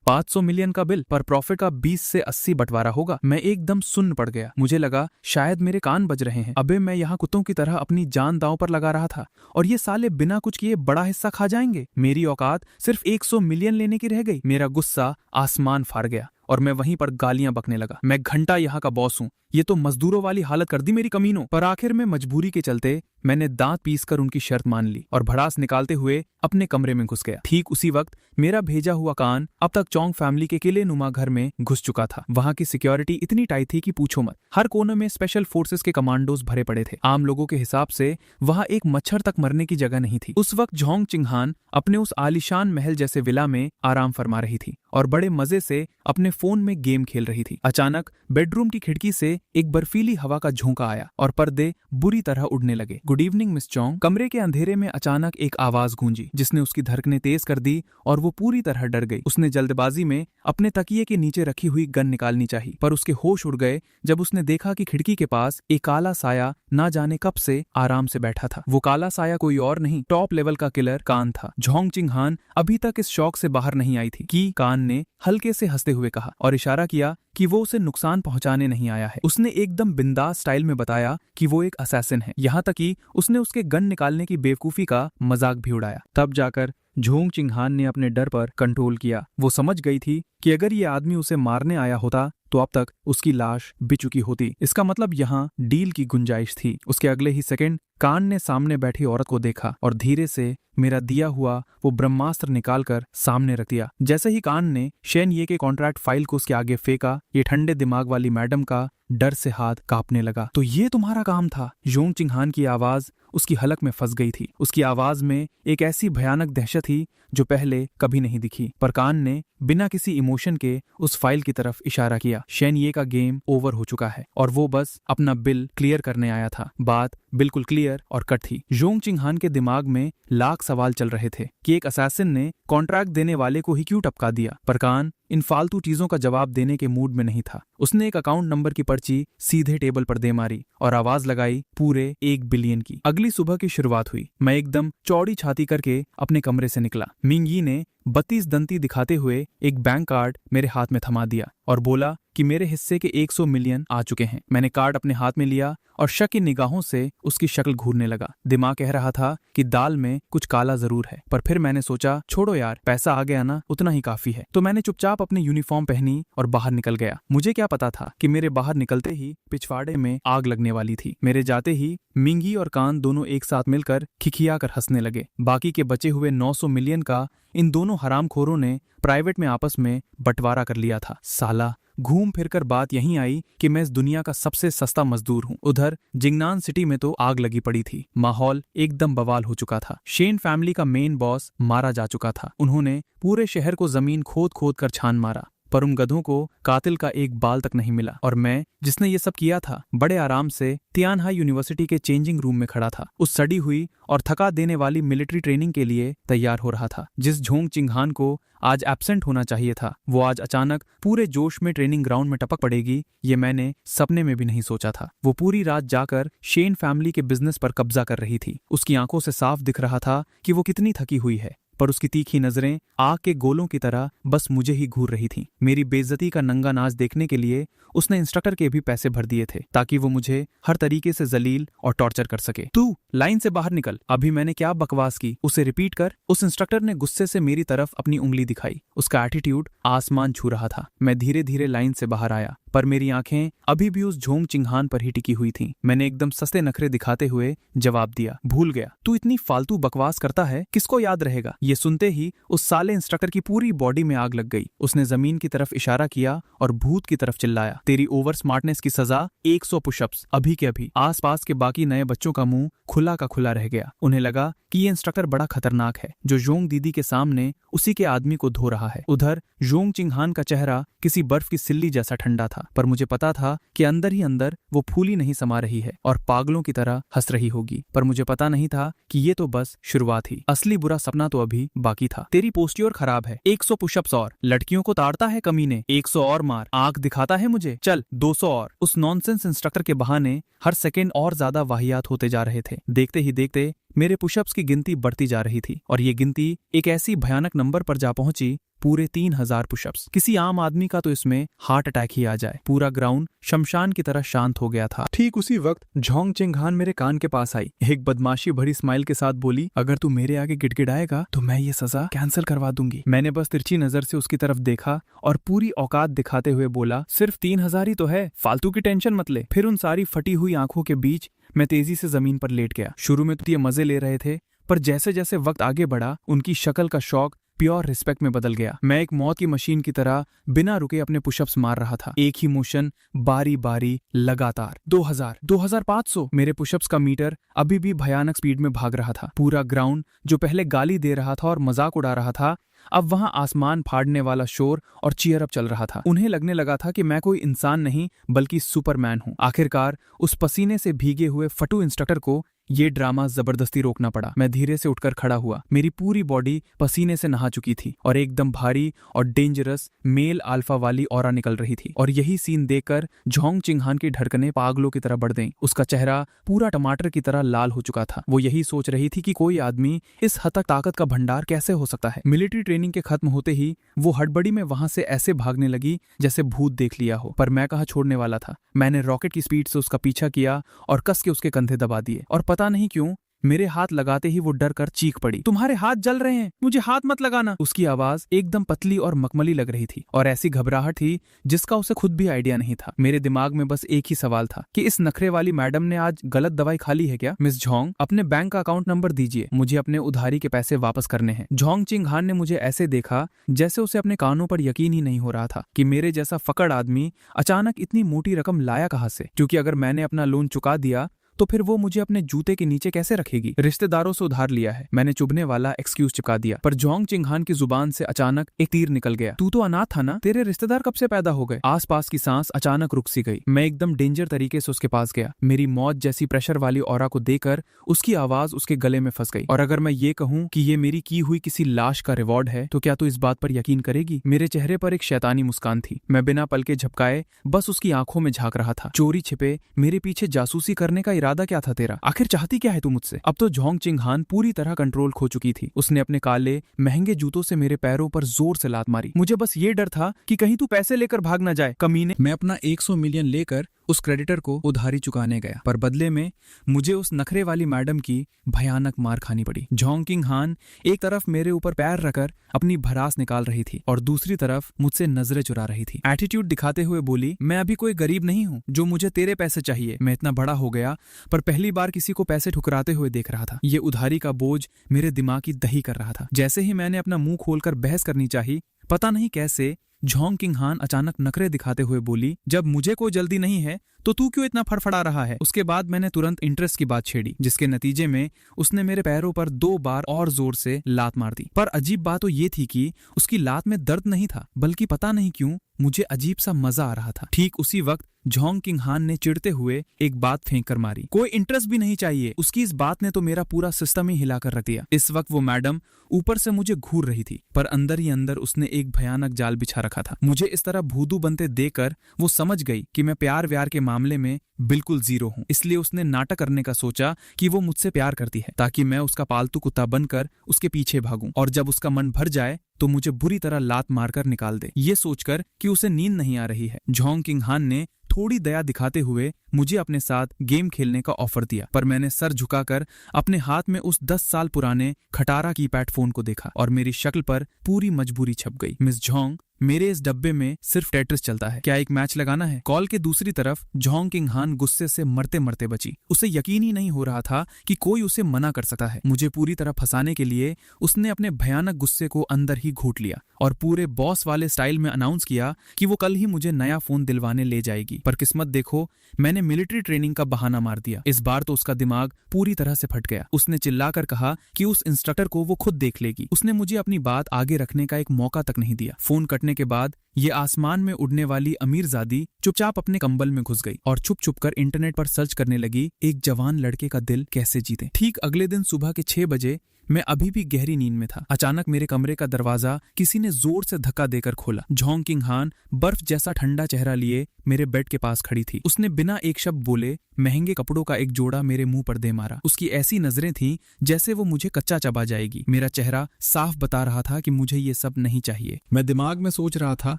500 मिलियन का बिल, पर प्रॉफिट का 20 से 80 बंटवारा होगा। मैं एकदम सुन्न पड़ गया। मुझे लगा शायद मेरे कान बज रहे हैं। अबे मैं यहाँ कुत्तों की तरह अपनी जान दांव पर लगा रहा था और ये साले बिना कुछ किए बड़ा हिस्सा खा जाएंगे। मेरी औकात सिर्फ 100 मिलियन लेने की रह गई। मेरा गुस्सा आसमान फाड़ गया
और मैं वहीं पर गालियां बकने लगा। मैं घंटा यहाँ का बॉस हूँ, ये तो मजदूरों वाली हालत कर दी मेरी कमीनों। पर आखिर में मजबूरी के चलते मैंने दांत पीसकर उनकी शर्त मान ली और भड़ास निकालते हुए अपने कमरे में घुस गया। ठीक उसी वक्त मेरा भेजा हुआ कान अब तक चौंग फैमिली के किले नुमा घर में घुस चुका था। वहां की सिक्योरिटी इतनी टाइट थी कि पूछो मत। हर कोने में स्पेशल फोर्सेस के कमांडोज भरे पड़े थे। आम लोगों के हिसाब से वहां एक मच्छर तक मरने की जगह नहीं थी। उस वक्त झोंग चिंगहान अपने उस आलीशान महल जैसे विला में आराम फरमा रही थी और बड़े मजे से अपने फोन में गेम खेल रही थी। अचानक बेडरूम की खिड़की से एक बर्फीली हवा का झोंका आया और पर्दे बुरी तरह उड़ने लगे। Good evening miss Chong. कमरे के अंधेरे में अचानक एक आवाज गूंजी जिसने उसकी धड़कनें तेज कर दी और वो पूरी तरह डर गई। उसने जल्दबाजी में अपने तकिए के नीचे रखी हुई गन निकालनी चाहिए, पर उसके होश उड़ गए जब उसने देखा कि खिड़की के पास एक काला साया ना जाने कब से आराम से बैठा था। वो काला साया कोई और नहीं, टॉप लेवल का किलर कान था। झोंग चिंगहान अभी तक इस शौक से बाहर नहीं आई थी कि कान ने हल्के से हंसते हुए कहा और इशारा किया कि वो उसे नुकसान पहुंचाने नहीं आया है। उसने एकदम बिंदास स्टाइल में बताया कि वो एक असैसिन है। यहाँ तक कि उसने उसके गन निकालने की बेवकूफी का मजाक भी उड़ाया। तब जाकर झोंग चिंगहान ने अपने डर पर कंट्रोल किया। वो समझ गई थी कि अगर ये आदमी उसे मारने आया होता तो अब तक उसकी लाश बिक चुकी होती। इसका मतलब यहाँ डील की गुंजाइश थी। उसके अगले ही सेकंड कान ने सामने बैठी औरत को देखा और धीरे से मेरा दिया हुआ वो ब्रह्मास्त्र निकालकर सामने रख दिया। जैसे ही कान ने शेन ये के कॉन्ट्रैक्ट फाइल को उसके आगे फेंका, ये ठंडे दिमाग वाली मैडम का डर से हाथ कांपने लगा। तो ये तुम्हारा काम था? झोंग चिंगहान की आवाज उसकी हलक में फंस गई थी। उसकी आवाज में एक ऐसी भयानक दहशत थी जो पहले कभी नहीं दिखी। पर कान ने बिना किसी इमोशन के उस फाइल की तरफ इशारा किया। शेन ये का गेम ओवर हो चुका है और वो बस अपना बिल क्लियर करने आया था। बात बिल्कुल क्लियर और कट थी। झोंग चिंगहान के दिमाग में लाख सवाल चल रहे थे कि एक असैसिन ने कॉन्ट्रैक्ट देने वाले को ही क्यों टपका दिया। पर कान इन फालतू चीजों का जवाब देने के मूड में नहीं था। उसने एक अकाउंट नंबर की पर्ची सीधे टेबल पर दे मारी और आवाज लगाई पूरे 1 बिलियन की। अगली सुबह की शुरुआत हुई। मैं एकदम चौड़ी छाती करके अपने कमरे से निकला। मिंगी ने 32 दंती दिखाते हुए एक बैंक कार्ड मेरे हाथ में थमा दिया और बोला कि मेरे हिस्से के 100 मिलियन आ चुके हैं। मैंने कार्ड अपने हाथ में लिया और शक की निगाहों से उसकी शक्ल घूरने लगा। दिमाग कह रहा था कि दाल में कुछ काला जरूर है, पर फिर मैंने सोचा छोड़ो यार, पैसा आ गया ना, उतना ही काफी है। तो मैंने चुपचाप अपनी यूनिफॉर्म पहनी और बाहर निकल गया। मुझे क्या पता था कि मेरे बाहर निकलते ही पिछवाड़े में आग लगने वाली थी। मेरे जाते ही मिंगी और कान दोनों एक साथ मिलकर खिखियाकर हंसने लगे। बाकी के बचे हुए 900 मिलियन का इन दोनों हरामखोरों ने प्राइवेट में आपस में बंटवारा कर लिया था। साला, घूम फिरकर बात यहीं आई कि मैं इस दुनिया का सबसे सस्ता मजदूर हूँ। उधर जिंगनान सिटी में तो आग लगी पड़ी थी। माहौल एकदम बवाल हो चुका था। शेन फैमिली का मेन बॉस मारा जा चुका था। उन्होंने पूरे शहर को जमीन खोद खोद कर छान मारा, पर उन गधों को कातिल का एक बाल तक नहीं मिला। और मैं, जिसने ये सब किया था, बड़े आराम से तियानहाई यूनिवर्सिटी के चेंजिंग रूम में खड़ा था। उस सड़ी हुई और थका देने वाली मिलिट्री ट्रेनिंग के लिए तैयार हो रहा था। जिस झोंग चिंगहान को आज एब्सेंट होना चाहिए था, वो आज अचानक पूरे जोश में ट्रेनिंग ग्राउंड में टपक पड़ेगी, ये मैंने सपने में भी नहीं सोचा था। वो पूरी रात जाकर शेन फैमिली के बिजनेस पर कब्जा कर रही थी। उसकी आंखों से साफ दिख रहा था कि वो कितनी थकी हुई है, पर उसकी तीखी नजरें आग के गोलों की तरह बस मुझे ही घूर रही थीं। मेरी बेइज्जती का नंगा नाच देखने के लिए उसने इंस्ट्रक्टर के भी पैसे भर दिए थे ताकि वो मुझे हर तरीके से जलील और टॉर्चर कर सके। तू लाइन से बाहर निकल, अभी मैंने क्या बकवास की, उसे रिपीट कर। उस इंस्ट्रक्टर ने गुस्से से मेरी तरफ अपनी उंगली दिखाई। उसका एटीट्यूड आसमान छू रहा था। मैं धीरे धीरे लाइन से बाहर आया, पर मेरी आंखें अभी भी उस झोंग चिंगहान पर ही टिकी हुई थीं। मैंने एकदम सस्ते नखरे दिखाते हुए जवाब दिया, भूल गया, तू इतनी फालतू बकवास करता है, किसको याद रहेगा। ये सुनते ही उस साले इंस्ट्रक्टर की पूरी बॉडी में आग लग गई। उसने जमीन की तरफ इशारा किया और भूत की तरफ चिल्लाया, तेरी ओवर स्मार्टनेस की सजा 100 पुशअप्स अभी के अभी। आसपास के बाकी नए बच्चों का मुंह खुला का खुला रह गया। उन्हें लगा कि ये इंस्ट्रक्टर बड़ा खतरनाक है जो जोंग दीदी के सामने उसी के आदमी को धो रहा है। उधर जोंग चिंगहान का चेहरा किसी बर्फ की सिल्ली जैसा ठंडा था, पर मुझे पता था कि अंदर ही अंदर वो फूली नहीं समा रही है और पागलों की तरह हंस रही होगी। पर मुझे पता नहीं था कि ये तो बस शुरुआत ही, असली बुरा सपना तो अभी बाकी था। तेरी पोस्ट्योर खराब है, 100 पुशअप्स और, लड़कियों को ताड़ता है कमीने, 100 और मार, आंख दिखाता है मुझे, चल 200 और। उस नॉनसेंस इंस्ट्रक्टर के बहाने हर सेकेंड और ज्यादा वाहियात होते जा रहे थे। देखते ही देखते
मेरे पुशअप्स की गिनती बढ़ती जा रही थी और ये गिनती एक ऐसी भयानक नंबर पर जा पहुंची, पूरे 3000 पुशअप्स। किसी आम आदमी का तो इसमें हार्ट अटैक ही आ जाए। पूरा ग्राउंड शमशान की तरह शांत हो गया था। ठीक उसी वक्त झोंग चिंगहान मेरे कान के पास आई, एक बदमाशी भरी स्माइल के साथ बोली, अगर तू मेरे आगे गिड़गिड़ाएगा तो मैं ये सजा कैंसिल करवा दूंगी। मैंने बस तिरछी नजर से उसकी तरफ देखा और पूरी औकात दिखाते हुए बोला, सिर्फ 3000 ही तो है, फालतू की टेंशन मत ले। फिर उन सारी फटी हुई आंखों के बीच मैं तेजी से जमीन पर लेट गया। शुरू में तो ये मजे ले रहे थे, पर जैसे जैसे वक्त आगे बढ़ा उनकी शक्ल का शौक प्योर रिस्पेक्ट में बदल गया। मैं एक मौत की मशीन की तरह बिना रुके अपने पुशअप्स मार रहा था, एक ही मोशन, बारी बारी, लगातार। 2000, 2500। मेरे पुशअप्स का मीटर अभी भी भयानक स्पीड में भाग रहा था। पूरा ग्राउंड जो पहले गाली दे रहा था और मजाक उड़ा रहा था, अब वहां आसमान फाड़ने वाला शोर और चीयर अप चल रहा था। उन्हें लगने लगा था कि मैं कोई इंसान नहीं बल्कि सुपरमैन हूं। आखिरकार उस पसीने से भीगे हुए फटू इंस्ट्रक्टर को ये ड्रामा जबरदस्ती रोकना पड़ा। मैं धीरे से उठकर खड़ा हुआ। मेरी पूरी बॉडी पसीने से नहा चुकी थी और एकदम भारी और डेंजरस मेल अल्फा वाली ऑरा निकल रही थी। और यही सीन देखकर झोंग चिंगहान की धड़कनें पागलों की तरह बढ़ गईं। उसका चेहरा पूरा टमाटर की तरह लाल हो चुका था। वो यही सोच रही थी कि कोई आदमी इस हद तक ताकत का भंडार कैसे हो सकता है। मिलिट्री ट्रेनिंग के खत्म होते ही वो हड़बड़ी में वहां से ऐसे भागने लगी जैसे भूत देख लिया हो। पर मैं कहाँ छोड़ने वाला था। मैंने रॉकेट की स्पीड से उसका पीछा किया और कस के उसके कंधे दबा दिए। और पता नहीं क्यों मेरे हाथ लगाते ही वो डर कर चीख पड़ी, तुम्हारे हाथ जल रहे हैं, मुझे हाथ मत लगाना। उसकी आवाज एकदम पतली और मखमली लग रही थी और ऐसी घबराहट थी जिसका उसे खुद भी आइडिया नहीं था। मेरे दिमाग में बस एक ही सवाल था कि इस नखरे वाली मैडम ने आज गलत दवाई खा ली है क्या? मिस झोंग, अपने बैंक का अकाउंट नंबर दीजिए, मुझे अपने उधारी के पैसे वापस करने हैं। झोंग चिंगहान ने मुझे ऐसे देखा जैसे उसे अपने कानों पर यकीन ही नहीं हो रहा था कि मेरे जैसा फकड़ आदमी अचानक इतनी मोटी रकम लाया कहाँ से, क्योंकि अगर मैंने अपना लोन चुका दिया तो फिर वो मुझे अपने जूते के नीचे कैसे रखेगी? रिश्तेदारों से उधार लिया है, मैंने चुभने वाला एक्सक्यूज चिपका दिया। पर झोंग चिंगहान की जुबान से अचानक एक तीर निकल गया, तू तो अनाथ था ना, तेरे रिश्तेदार कब से पैदा हो गए? आसपास की सांस अचानक रुक सी गई। मैं एकदम डेंजर तरीके से उसके पास गया। मेरी मौत जैसी प्रेशर वाली ऑरा को देकर उसकी आवाज उसके गले में फंस गई। और अगर मैं ये कहूं कि ये मेरी की हुई किसी लाश का रिवॉर्ड है तो क्या तू इस बात पर यकीन करेगी? मेरे चेहरे पर एक शैतानी मुस्कान थी। मैं बिना पलके झपकाए बस उसकी आंखों में झांक रहा था। चोरी छिपे मेरे पीछे जासूसी करने का इरादा क्या था तेरा? आखिर चाहती क्या है तू मुझसे? अब तो झोंग चिंगहान पूरी तरह कंट्रोल खो चुकी थी। उसने अपने काले महंगे जूतों से मेरे पैरों पर जोर से लात मारी। मुझे बस ये डर था कि कहीं तू पैसे लेकर भाग ना जाए, कमीने। मैं अपना 100 मिलियन लेकर उस क्रेडिटर को उधारी चुकाने गया, पर बदले में मुझे उस नखरे वाली मैडम की भयानक मार खानी पड़ी। झोंग चिंगहान एक तरफ मेरे ऊपर पैर रखकर अपनी भड़ास निकाल रही थी और दूसरी तरफ मुझसे नजरें चुरा रही थी। एटीट्यूड दिखाते हुए बोली, मैं अभी कोई गरीब नहीं हूँ जो मुझे तेरे पैसे चाहिए। मैं इतना बड़ा हो गया पर पहली बार किसी को पैसे ठुकराते हुए देख रहा था। ये उधारी का बोझ मेरे दिमाग की दही कर रहा था। जैसे ही मैंने अपना मुंह खोलकर बहस करनी चाहिए, पता नहीं कैसे झोंग चिंगहान अचानक नखरे दिखाते हुए बोली, जब मुझे कोई जल्दी नहीं है तो तू क्यों इतना फड़फड़ा रहा है? उसके बाद मैंने तुरंत इंटरेस्ट की बात छेड़ी, जिसके नतीजे में उसने मेरे पैरों पर 2 बार और जोर से लात मार दी। पर अजीब बात तो ये थी कि उसकी लात में दर्द नहीं था, बल्कि पता नहीं क्यों मुझे अजीब सा मजा आ रहा था। ठीक उसी वक्त झोंग चिंगहान ने चिढ़ते हुए एक बात फेंक कर मारी, कोई इंटरेस्ट भी नहीं चाहिए। उसकी इस बात ने तो मेरा पूरा सिस्टम ही हिलाकर रख दिया। इस वक्त वो मैडम ऊपर से मुझे घूर रही थी, पर अंदर ही अंदर उसने एक भयानक जाल बिछा रखा था। मुझे इस तरह भूदू बनते देखकर वो समझ गई कि मैं प्यार व्यार के मामले में बिल्कुल जीरो हूँ। इसलिए उसने नाटक करने का सोचा कि वो मुझसे प्यार करती है, ताकि मैं उसका पालतू कुत्ता बनकर उसके पीछे भागूं और जब उसका मन भर जाए तो मुझे बुरी तरह लात मारकर निकाल दे। ये सोचकर कि उसे नींद नहीं आ रही है, झोंग चिंगहान ने थोड़ी दया दिखाते हुए मुझे अपने साथ गेम खेलने का ऑफर दिया। पर मैंने सर झुकाकर अपने हाथ में उस 10 साल पुराने खटारा कीपैड फोन को देखा और मेरी शक्ल पर पूरी मजबूरी छप गई। मिस झोंग, मेरे इस डब्बे में सिर्फ टेट्रिस चलता है, क्या एक मैच लगाना है? कॉल के दूसरी तरफ झोंग चिंगहान गुस्से से मरते मरते बची। उसे यकीन ही नहीं हो रहा था कि कोई उसे मना कर सकता है। मुझे पूरी तरह फंसाने के लिए उसने अपने भयानक गुस्से को अंदर ही घोट लिया और पूरे बॉस वाले स्टाइल में अनाउंस किया कि वो कल ही मुझे नया फोन दिलवाने ले जाएगी। पर किस्मत देखो, मैंने मिलिट्री ट्रेनिंग का बहाना मार दिया। इस बार तो उसका दिमाग पूरी तरह से फट गया। उसने चिल्लाकर कहा कि उस इंस्ट्रक्टर को वो खुद देख लेगी। उसने मुझे अपनी बात आगे रखने का एक मौका तक नहीं दिया। फोन कटने के बाद
ये आसमान में उड़ने वाली अमीरजादी चुपचाप अपने कंबल में घुस गई और छुप छुप कर इंटरनेट पर सर्च करने लगी एक जवान लड़के का दिल कैसे जीते। ठीक अगले दिन सुबह के 6 बजे मैं अभी भी गहरी नींद में था। अचानक मेरे कमरे का दरवाजा किसी ने जोर से धक्का देकर खोला। जोंग किंग हान बर्फ जैसा ठंडा चेहरा लिए मेरे बेड के पास खड़ी थी। उसने बिना एक शब्द बोले महंगे कपड़ों का एक जोड़ा मेरे मुंह पर दे मारा। उसकी ऐसी नजरें थीं जैसे वो मुझे कच्चा चबा जाएगी। मेरा चेहरा साफ बता रहा था कि मुझे ये सब नहीं चाहिए। मैं दिमाग में सोच रहा था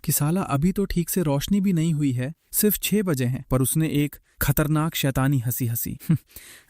कि साला अभी तो ठीक से रोशनी भी नहीं हुई है, सिर्फ 6 बजे हैं। पर उसने एक खतरनाक शैतानी हंसी हंसी।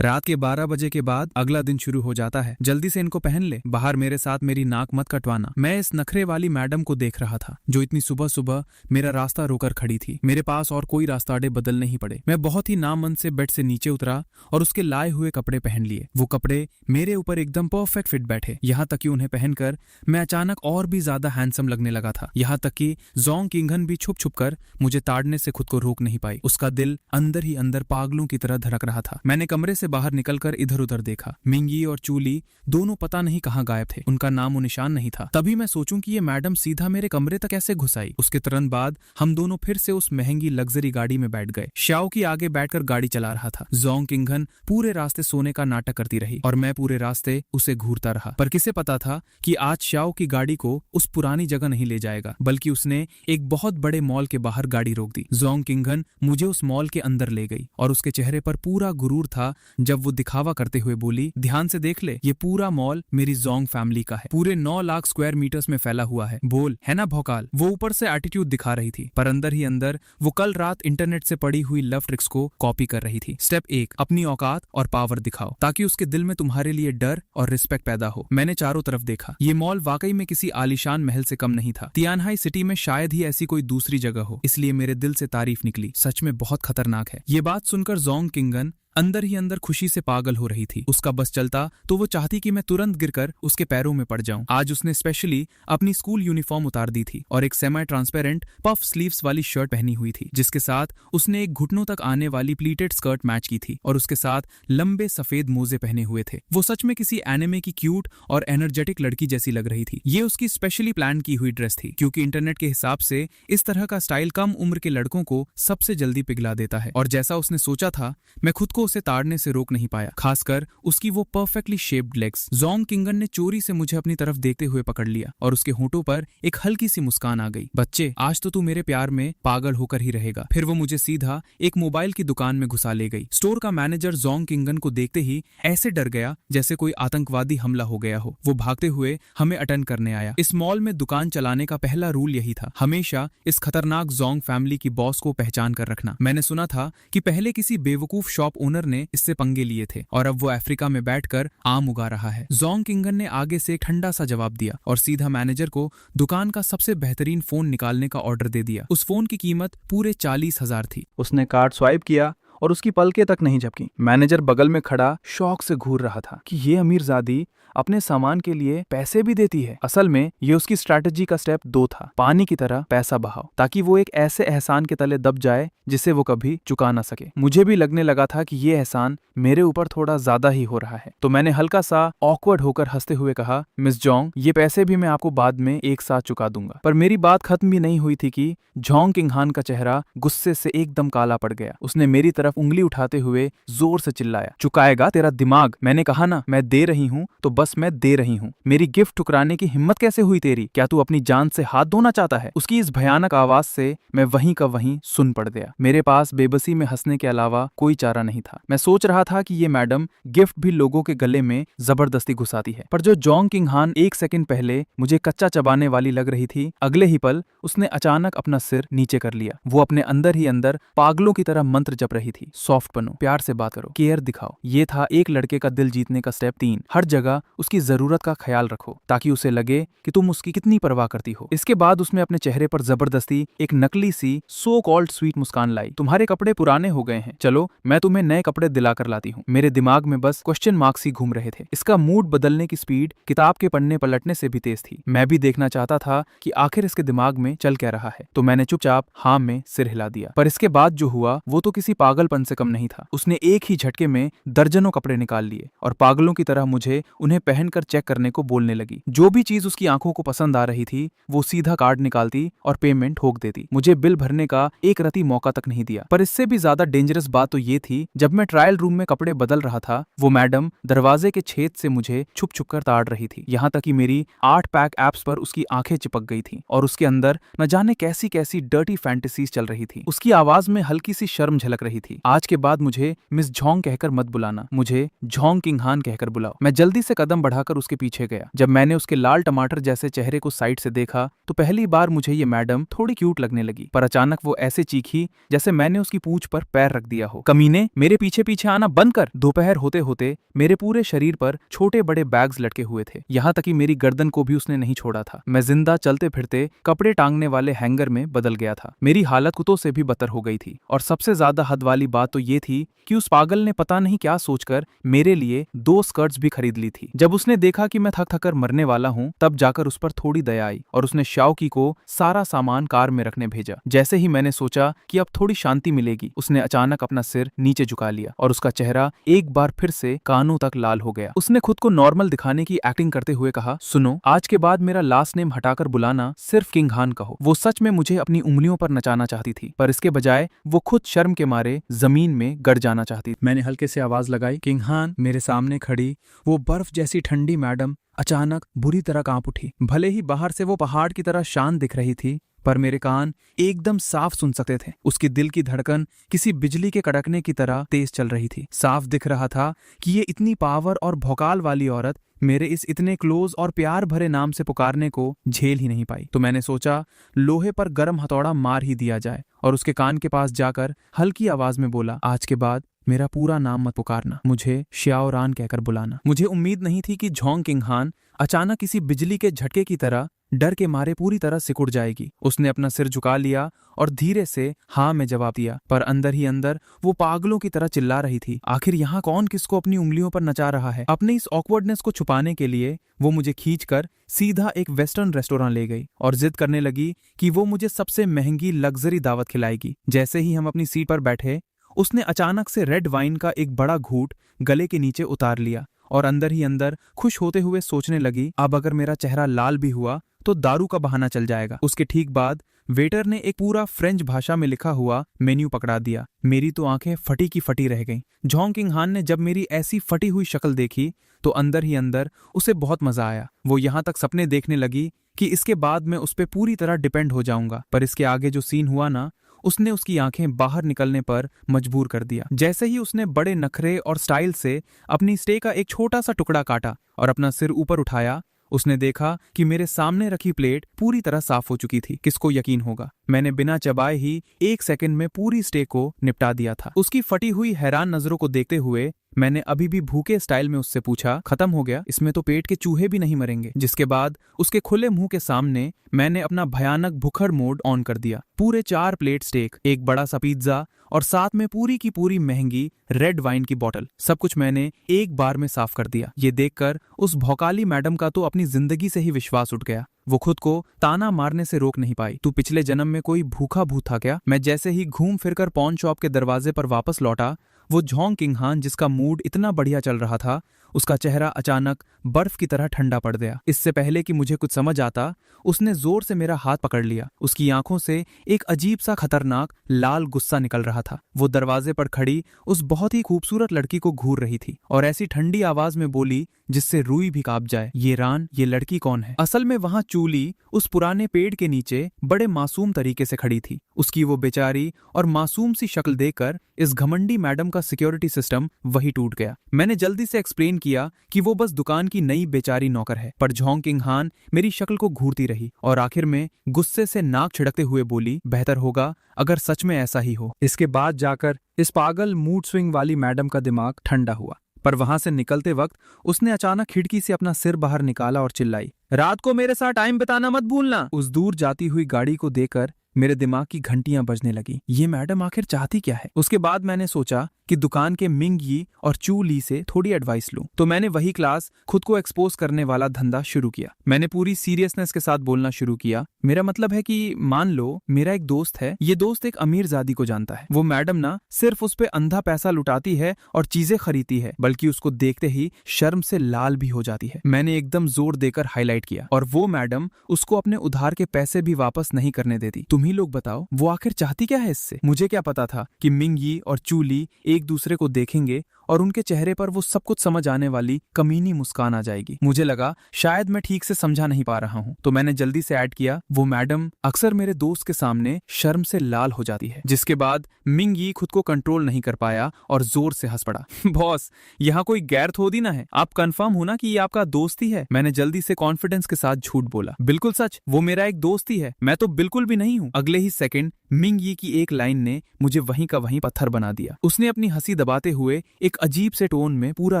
रात के 12 बजे के बाद अगला दिन शुरू हो जाता है। जल्दी से इनको पहन ले, बाहर मेरे साथ मेरी नाक मत कटवाना। मैं इस नखरे वाली मैडम को देख रहा था जो इतनी सुबह सुबह मेरा रास्ता रोकर खड़ी थी। मेरे पास और कोई रास्ताड़े बदल नहीं पड़े। मैं बहुत ही नामन से बेड से नीचे उतरा और उसके लाए हुए कपड़े पहन लिए। वो कपड़े मेरे ऊपर एकदम परफेक्ट फिट बैठे, यहाँ तक कि उन्हें पहनकर मैं अचानक और भी ज्यादा हैंडसम लगने लगा था। यहाँ तक कि जोंग किंगहन भी छुप छुप कर मुझे ताड़ने से खुद को रोक नहीं पाई। उसका दिल अंदर ही अंदर पागलों की तरह धड़क रहा था। मैंने कमरे से बाहर निकलकर इधर उधर देखा। मिंगी और चूली दोनों पता नहीं कहाँ गायब थे। उनका नामो निशान नहीं था। तभी मैं सोचूं कि ये मैडम सीधा मेरे कमरे तक कैसे घुस आई। उसके तुरंत बाद हम दोनों फिर से उस महंगी लग्जरी गाड़ी में बैठ गए। शाओ की आगे बैठकर गाड़ी चला रहा था। जोंग किंगहन पूरे रास्ते सोने का नाटक करती रही और मैं पूरे रास्ते उसे घूरता रहा। पर किसे पता था कि आज शाओ की गाड़ी को उस पुरानी जगह नहीं ले जाएगा, बल्कि उसने एक बहुत बड़े मॉल के बाहर गाड़ी रोक दी। जोंग किंगहन मुझे उस मॉल के अंदर ले गई और उसके चेहरे पर पूरा गुरूर था जब वो दिखावा करते हुए बोली, ध्यान से देख ले, ये पूरा मॉल मेरी जोंग फैमिली का है। पूरे 9 लाख स्क्वायर मीटर्स में फैला हुआ है। बोल है ना भौकाल। वो ऊपर से एटीट्यूड दिखा रही थी, पर अंदर ही अंदर वो कल रात इंटरनेट से पड़ी हुई लव ट्रिक्स को कॉपी कर रही थी। स्टेप 1, अपनी औकात और पावर दिखाओ ताकि उसके दिल में तुम्हारे लिए डर और रिस्पेक्ट पैदा हो। मैंने चारों तरफ देखा। ये मॉल वाकई में किसी आलीशान महल से कम नहीं था। तियानहाई सिटी में शायद ही ऐसी कोई दूसरी जगह हो, इसलिए मेरे दिल से तारीफ निकली। सच में बहुत खतरनाक है। ये बात सुनकर जोंग किंगहन अंदर ही अंदर खुशी से पागल हो रही थी। उसका बस चलता तो वो चाहती कि मैं तुरंत गिरकर उसके पैरों में पड़ जाऊं। आज उसने स्पेशली अपनी स्कूल यूनिफॉर्म उतार दी थी और एक सेमी ट्रांसपेरेंट पफ स्लीव्स वाली शर्ट पहनी हुई थी, जिसके साथ उसने एक घुटनों तक आने वाली प्लीटेड स्कर्ट मैच की थी और उसके साथ लंबे सफेद मोजे पहने हुए थे। वो सच में किसी एनिमे की क्यूट और एनर्जेटिक लड़की जैसी लग रही थी। ये उसकी स्पेशली प्लान की हुई ड्रेस थी, क्योंकि इंटरनेट के हिसाब से इस तरह का स्टाइल कम उम्र के लड़कों को सबसे जल्दी पिघला देता है। और जैसा उसने सोचा था, मैं खुद को उसे ताड़ने से रोक नहीं पाया, खासकर उसकी वो परफेक्टली शेप्ड लेग्स। जोंग किंगहन ने चोरी से मुझे अपनी तरफ देखते हुए पकड़ लिया और उसके होंठों पर एक हल्की सी मुस्कान आ गई। बच्चे, आज तो तू मेरे प्यार में पागल होकर ही रहेगा। फिर वो मुझे सीधा एक मोबाइल की दुकान में घुसा ले गई। स्टोर का मैनेजर जोंग किंगहन को देखते ही ऐसे डर गया जैसे कोई आतंकवादी हमला हो गया हो। वो भागते हुए हमें अटेंड करने आया। इस मॉल में दुकान चलाने का पहला रूल यही था, हमेशा इस खतरनाक जोंग फैमिली की बॉस को पहचान कर रखना। मैंने सुना था कि पहले किसी बेवकूफ शॉप ओनर ने इससे पंगे लिए थे और अब वो अफ्रीका में बैठकर आम उगा रहा है। जोंग किंगहन ने आगे से एक ठंडा सा जवाब दिया और सीधा मैनेजर को दुकान का सबसे बेहतरीन फोन निकालने का ऑर्डर दे दिया। उस फोन की कीमत पूरे 40,000 थी।
उसने कार्ड स्वाइप किया और उसकी पलकें तक नहीं झपकी। मैनेजर बगल में खड़ा शौक से घूर रहा था कि ये अमीरजादी अपने सामान के लिए पैसे भी देती है। असल में ये उसकी स्ट्रैटेजी का स्टेप 2 था, पानी की तरह पैसा बहाओ, ताकि वो एक ऐसे एहसान के तले दब जाए जिसे वो कभी चुका ना सके। मुझे भी लगने लगा था कि ये एहसान मेरे ऊपर थोड़ा ज्यादा ही हो रहा है, तो मैंने हल्का सा ऑकवर्ड होकर हंसते हुए कहा, मिस जोंग, ये पैसे भी मैं आपको बाद में एक साथ चुका दूंगा। पर मेरी बात खत्म भी नहीं हुई थी कि जोंग किंगहान का चेहरा गुस्से से एकदम काला पड़ गया। उसने मेरी तरफ उंगली उठाते हुए जोर से चिल्लाया, चुकाएगा तेरा दिमाग। मैंने कहा ना, मैं दे रही हूँ तो बस मैं दे रही हूँ। मेरी गिफ्ट ठुकराने की हिम्मत कैसे हुई तेरी? क्या तू अपनी जान से हाथ धोना चाहता है? उसकी इस भयानक आवाज से मैं वहीं का वहीं सुन पड़ गया। मेरे पास बेबसी में हंसने के अलावा कोई चारा नहीं था। मैं सोच रहा था कि ये मैडम गिफ्ट भी लोगों के गले में जबरदस्ती घुसाती है, पर जो जोंग किंगहान एक सेकंड पहले मुझे कच्चा चबाने वाली लग रही थी, अगले ही पल उसने अचानक अपना सिर नीचे कर लिया। वो अपने अंदर ही अंदर पागलों की तरह मंत्र जप रही थी, सॉफ्ट बनो, प्यार से बात करो, केयर दिखाओ। ये था एक लड़के का दिल जीतने का स्टेप 3। हर जगह उसकी जरूरत का ख्याल रखो ताकि उसे लगे कि तुम उसकी कितनी परवाह करती हो। इसके बाद उसने अपने चेहरे पर जबरदस्ती एक नकली सी सो कॉल्ड स्वीट मुस्कान लाई। तुम्हारे कपड़े पुराने हो गए हैं, चलो मैं तुम्हें नए कपड़े दिला कर लाती हूँ। मेरे दिमाग में बस क्वेश्चन मार्क्स ही घूम रहे थे। इसका मूड बदलने की स्पीड किताब के पन्ने पलटने से भी तेज थी। मैं भी देखना चाहता था कि आखिर इसके दिमाग में चल क्या रहा है, तो मैंने चुपचाप हाँ में सिर हिला दिया। पर इसके बाद जो हुआ वो तो किसी पागल पागलपन से कम नहीं था। उसने एक ही झटके में दर्जनों कपड़े निकाल लिए और पागलों की तरह मुझे उन्हें पहनकर चेक करने को बोलने लगी। जो भी चीज उसकी आंखों को पसंद आ रही थी वो सीधा कार्ड निकालती और पेमेंट ठोक देती। मुझे बिल भरने का एक रत्ती मौका तक नहीं दिया। पर इससे भी ज्यादा डेंजरस बात तो ये थी, जब मैं ट्रायल रूम में कपड़े बदल रहा था वो मैडम दरवाजे के छेद से मुझे छुप छुप कर ताड़ रही थी। यहाँ तक कि मेरी 8 पैक एप्स पर उसकी आंखें चिपक गई थी और उसके अंदर न जाने कैसी कैसी डर्टी फैंटेसीज चल रही थी। उसकी आवाज में हल्की सी शर्म झलक रही थी। आज के बाद मुझे मिस झोंग कहकर मत बुलाना, मुझे झोंग किंग हान कहकर बुलाओ। मैं जल्दी से कदम बढ़ाकर उसके पीछे गया। जब मैंने उसके लाल टमाटर जैसे चेहरे को साइड से देखा तो पहली बार मुझे ये मैडम थोड़ी क्यूट लगने लगी। पर अचानक वो ऐसे चीखी जैसे मैंने उसकी पूंछ पर पैर रख दिया हो। कमीने, मेरे पीछे पीछे आना बंद कर। दोपहर होते होते मेरे पूरे शरीर पर छोटे बड़े बैग्स लटके हुए थे। यहाँ तक कि मेरी गर्दन को भी उसने नहीं छोड़ा था। मैं जिंदा चलते फिरते कपड़े टांगने वाले हैंगर में बदल गया था। मेरी हालत कुत्तों से भी बदतर हो गई थी। और सबसे ज्यादा हद वाली बात तो ये थी कि उस पागल ने पता नहीं क्या सोचकर मेरे लिए 2 स्कर्ट्स भी खरीद ली थी। जब उसने देखा कि मैं थक थक कर मरने वाला हूँ तब जाकर उस पर थोड़ी दया आई और उसने शाओकी को सारा सामान कार में रखने भेजा। जैसे ही मैंने सोचा कि अब थोड़ी शांति मिलेगी, उसने अचानक अपना सिर नीचे झुका लिया और उसका चेहरा एक बार फिर से कानों तक लाल हो गया। उसने खुद को नॉर्मल दिखाने की एक्टिंग करते हुए कहा, सुनो, आज के बाद मेरा लास्ट नेम हटाकर बुलाना सिर्फ किंग हान कहो। वो सच में मुझे अपनी उंगलियों पर नचाना चाहती थी, पर इसके बजाय वो खुद शर्म के मारे जमीन में गड़ जाना चाहती थी। मैंने हल्के से आवाज लगाई, किंग हान। मेरे सामने खड़ी वो बर्फ जैसी ठंडी मैडम अचानक बुरी तरह कांप उठी। भले ही बाहर से वो पहाड़ की तरह शांत दिख रही थी, पर मेरे कान एकदम साफ सुन सकते थे। उसकी दिल की धड़कन किसी बिजली के कड़कने की तरह तेज चल रही थी। साफ दिख रहा था कि ये इतनी पावर और भौकाल वाली औरत मेरे इस इतने क्लोज और प्यार भरे नाम से पुकारने को झेल ही नहीं पाई। तो मैंने सोचा लोहे पर गर्म हथौड़ा मार ही दिया जाए और उसके कान के पास जाकर हल्की आवाज में बोला, आज के बाद मेरा पूरा नाम मत पुकारना, मुझे श्याओ रान कहकर बुलाना। मुझे उम्मीद नहीं थी कि झोंग किंग हान अचानक किसी बिजली के झटके की तरह डर के मारे पूरी तरह सिकुड़ जाएगी। उसने अपना सिर झुका लिया और धीरे से हाँ में जवाब दिया, पर अंदर ही अंदर वो पागलों की तरह चिल्ला रही थी, आखिर यहाँ कौन किसको अपनी उंगलियों पर नचा रहा है। अपने इस ऑकवर्डनेस को छुपाने के लिए वो मुझे खींचकर सीधा एक वेस्टर्न रेस्टोरेंट ले गई और जिद करने लगी कि वो मुझे सबसे महंगी लग्जरी दावत खिलाएगी। जैसे ही हम अपनी सीट पर बैठे उसने अचानक से रेड वाइन का एक बड़ा घूंट गले के नीचे उतार लिया और अंदर ही अंदर खुश होते हुए सोचने लगी, अब अगर मेरा चेहरा लाल भी हुआ तो दारू का बहाना चल जाएगा। उसके ठीक बाद वेटर ने एक पूरा फ्रेंच भाषा में लिखा हुआ मेन्यू पकड़ा दिया। मेरी तो आंखें फटी की फटी रह गईं। झोंग किंग हान ने जब मेरी ऐसी फटी हुई शक्ल देखी तो अंदर ही अंदर उसे बहुत मजा आया। वो यहाँ तक सपने देखने लगी कि इसके बाद मैं उस पर पूरी तरह डिपेंड हो जाऊंगा। पर इसके आगे जो सीन हुआ ना, उसने उसकी आंखें बाहर निकलने पर मजबूर कर दिया। जैसे ही उसने बड़े नखरे और स्टाइल से अपनी स्टेक का एक छोटा सा टुकड़ा काटा और अपना सिर ऊपर उठाया, उसने देखा कि मेरे सामने रखी प्लेट पूरी तरह साफ हो चुकी थी। किसको यकीन होगा, मैंने बिना चबाए ही 1 सेकंड में पूरी स्टेक को निपटा दिया था। उसकी फटी हुई हैरान नजरों को देखते हुए मैंने अभी भी भूखे स्टाइल में उससे पूछा, खत्म हो गया? इसमें तो पेट के चूहे भी नहीं मरेंगे? जिसके बाद उसके खुले मुंह के सामने मैंने अपना भयानक भुखड़ मोड ऑन कर दिया। पूरे 4 प्लेट स्टेक, एक बड़ा सा पिज्जा और साथ में पूरी की पूरी महंगी रेड वाइन की बोतल, सब कुछ मैंने एक बार में साफ कर दिया। ये देखकर उस भौकाली मैडम का तो अपनी जिंदगी से ही विश्वास उठ गया। वो खुद को ताना मारने से रोक नहीं पाई। तू पिछले जन्म में कोई भूखा भूत था क्या? मैं जैसे ही घूम फिरकर पॉन शॉप के दरवाजे पर वापस लौटा, वो झोंग किंग हान जिसका मूड इतना बढ़िया चल रहा था, उसका चेहरा अचानक बर्फ की तरह ठंडा पड़ गया। इससे पहले कि मुझे कुछ समझ आता, उसने जोर से मेरा हाथ पकड़ लिया। उसकी आंखों से एक अजीब सा खतरनाक लाल गुस्सा निकल रहा था। वो दरवाजे पर खड़ी उस बहुत ही खूबसूरत लड़की को घूर रही थी और ऐसी ठंडी आवाज में बोली जिससे रूई भी कांप जाए, ये रान, ये लड़की कौन है? असल में वहां चूली उस पुराने पेड़ के नीचे बड़े मासूम तरीके से खड़ी थी। उसकी वो बेचारी और मासूम सी शक्ल देखकर इस घमंडी मैडम का सिक्योरिटी सिस्टम वही टूट गया। मैंने जल्दी से एक्सप्लेन किया कि वो बस दुकान की नई बेचारी नौकर है, पर झोंग किंग हान मेरी शक्ल को घूरती रही और आखिर में गुस्से से नाक छिड़कते हुए बोली, बेहतर होगा अगर सच में ऐसा ही हो। इसके बाद जाकर इस पागल मूड स्विंग वाली मैडम का दिमाग ठंडा हुआ। पर वहां से निकलते वक्त उसने अचानक खिड़की से अपना सिर बाहर निकाला और चिल्लाई, रात को मेरे साथ टाइम बिताना मत भूलना। उस दूर जाती हुई गाड़ी को देखकर मेरे दिमाग की घंटियां बजने लगी। ये मैडम आखिर चाहती क्या है? उसके बाद मैंने सोचा कि दुकान के मिंग यी और चू ली से थोड़ी एडवाइस लूं। तो मैंने वही क्लास खुद को एक्सपोज करने वाला धंधा शुरू किया। मैंने पूरी सीरियसनेस के साथ बोलना शुरू किया। मेरा मतलब है कि मान लो मेरा एक दोस्त है, ये दोस्त एक अमीर जादी को जानता है। वो मैडम ना सिर्फ उस पे अंधा पैसा लुटाती है और चीजें खरीदती है, बल्कि उसको देखते ही शर्म से लाल भी हो जाती है। मैंने एकदम जोर देकर हाईलाइट किया। और वो मैडम उसको अपने उधार के पैसे भी वापस नहीं करने देती। तुम ही लोग बताओ वो आखिर चाहती क्या है इससे? मुझे क्या पता था कि मिंग यी और चू ली एक दूसरे को देखेंगे और उनके चेहरे पर वो सब कुछ समझ आने वाली कमीनी मुस्कान आ जाएगी। मुझे लगा शायद मैं ठीक से समझा नहीं पा रहा हूँ, तो मैंने जल्दी से ऐड किया, वो मैडम अक्सर मेरे दोस्त के सामने शर्म से लाल हो जाती है। जिसके बाद मिंग यी खुद को कंट्रोल नहीं कर पाया और जोर से हंस पड़ा। बॉस, यहाँ कोई गैर थोड़ी ना है, आप कंफर्म हो ना कि ये आपका दोस्त ही है? मैंने जल्दी से कॉन्फिडेंस के साथ झूठ बोला। बिल्कुल सच, वो मेरा एक दोस्त ही है, मैं तो बिल्कुल भी नहीं हूँ। अगले ही सेकंड मिंग यी की एक लाइन ने मुझे वहीं का वहीं पत्थर बना दिया। उसने अपनी हंसी दबाते हुए एक अजीब से टोन में पूरा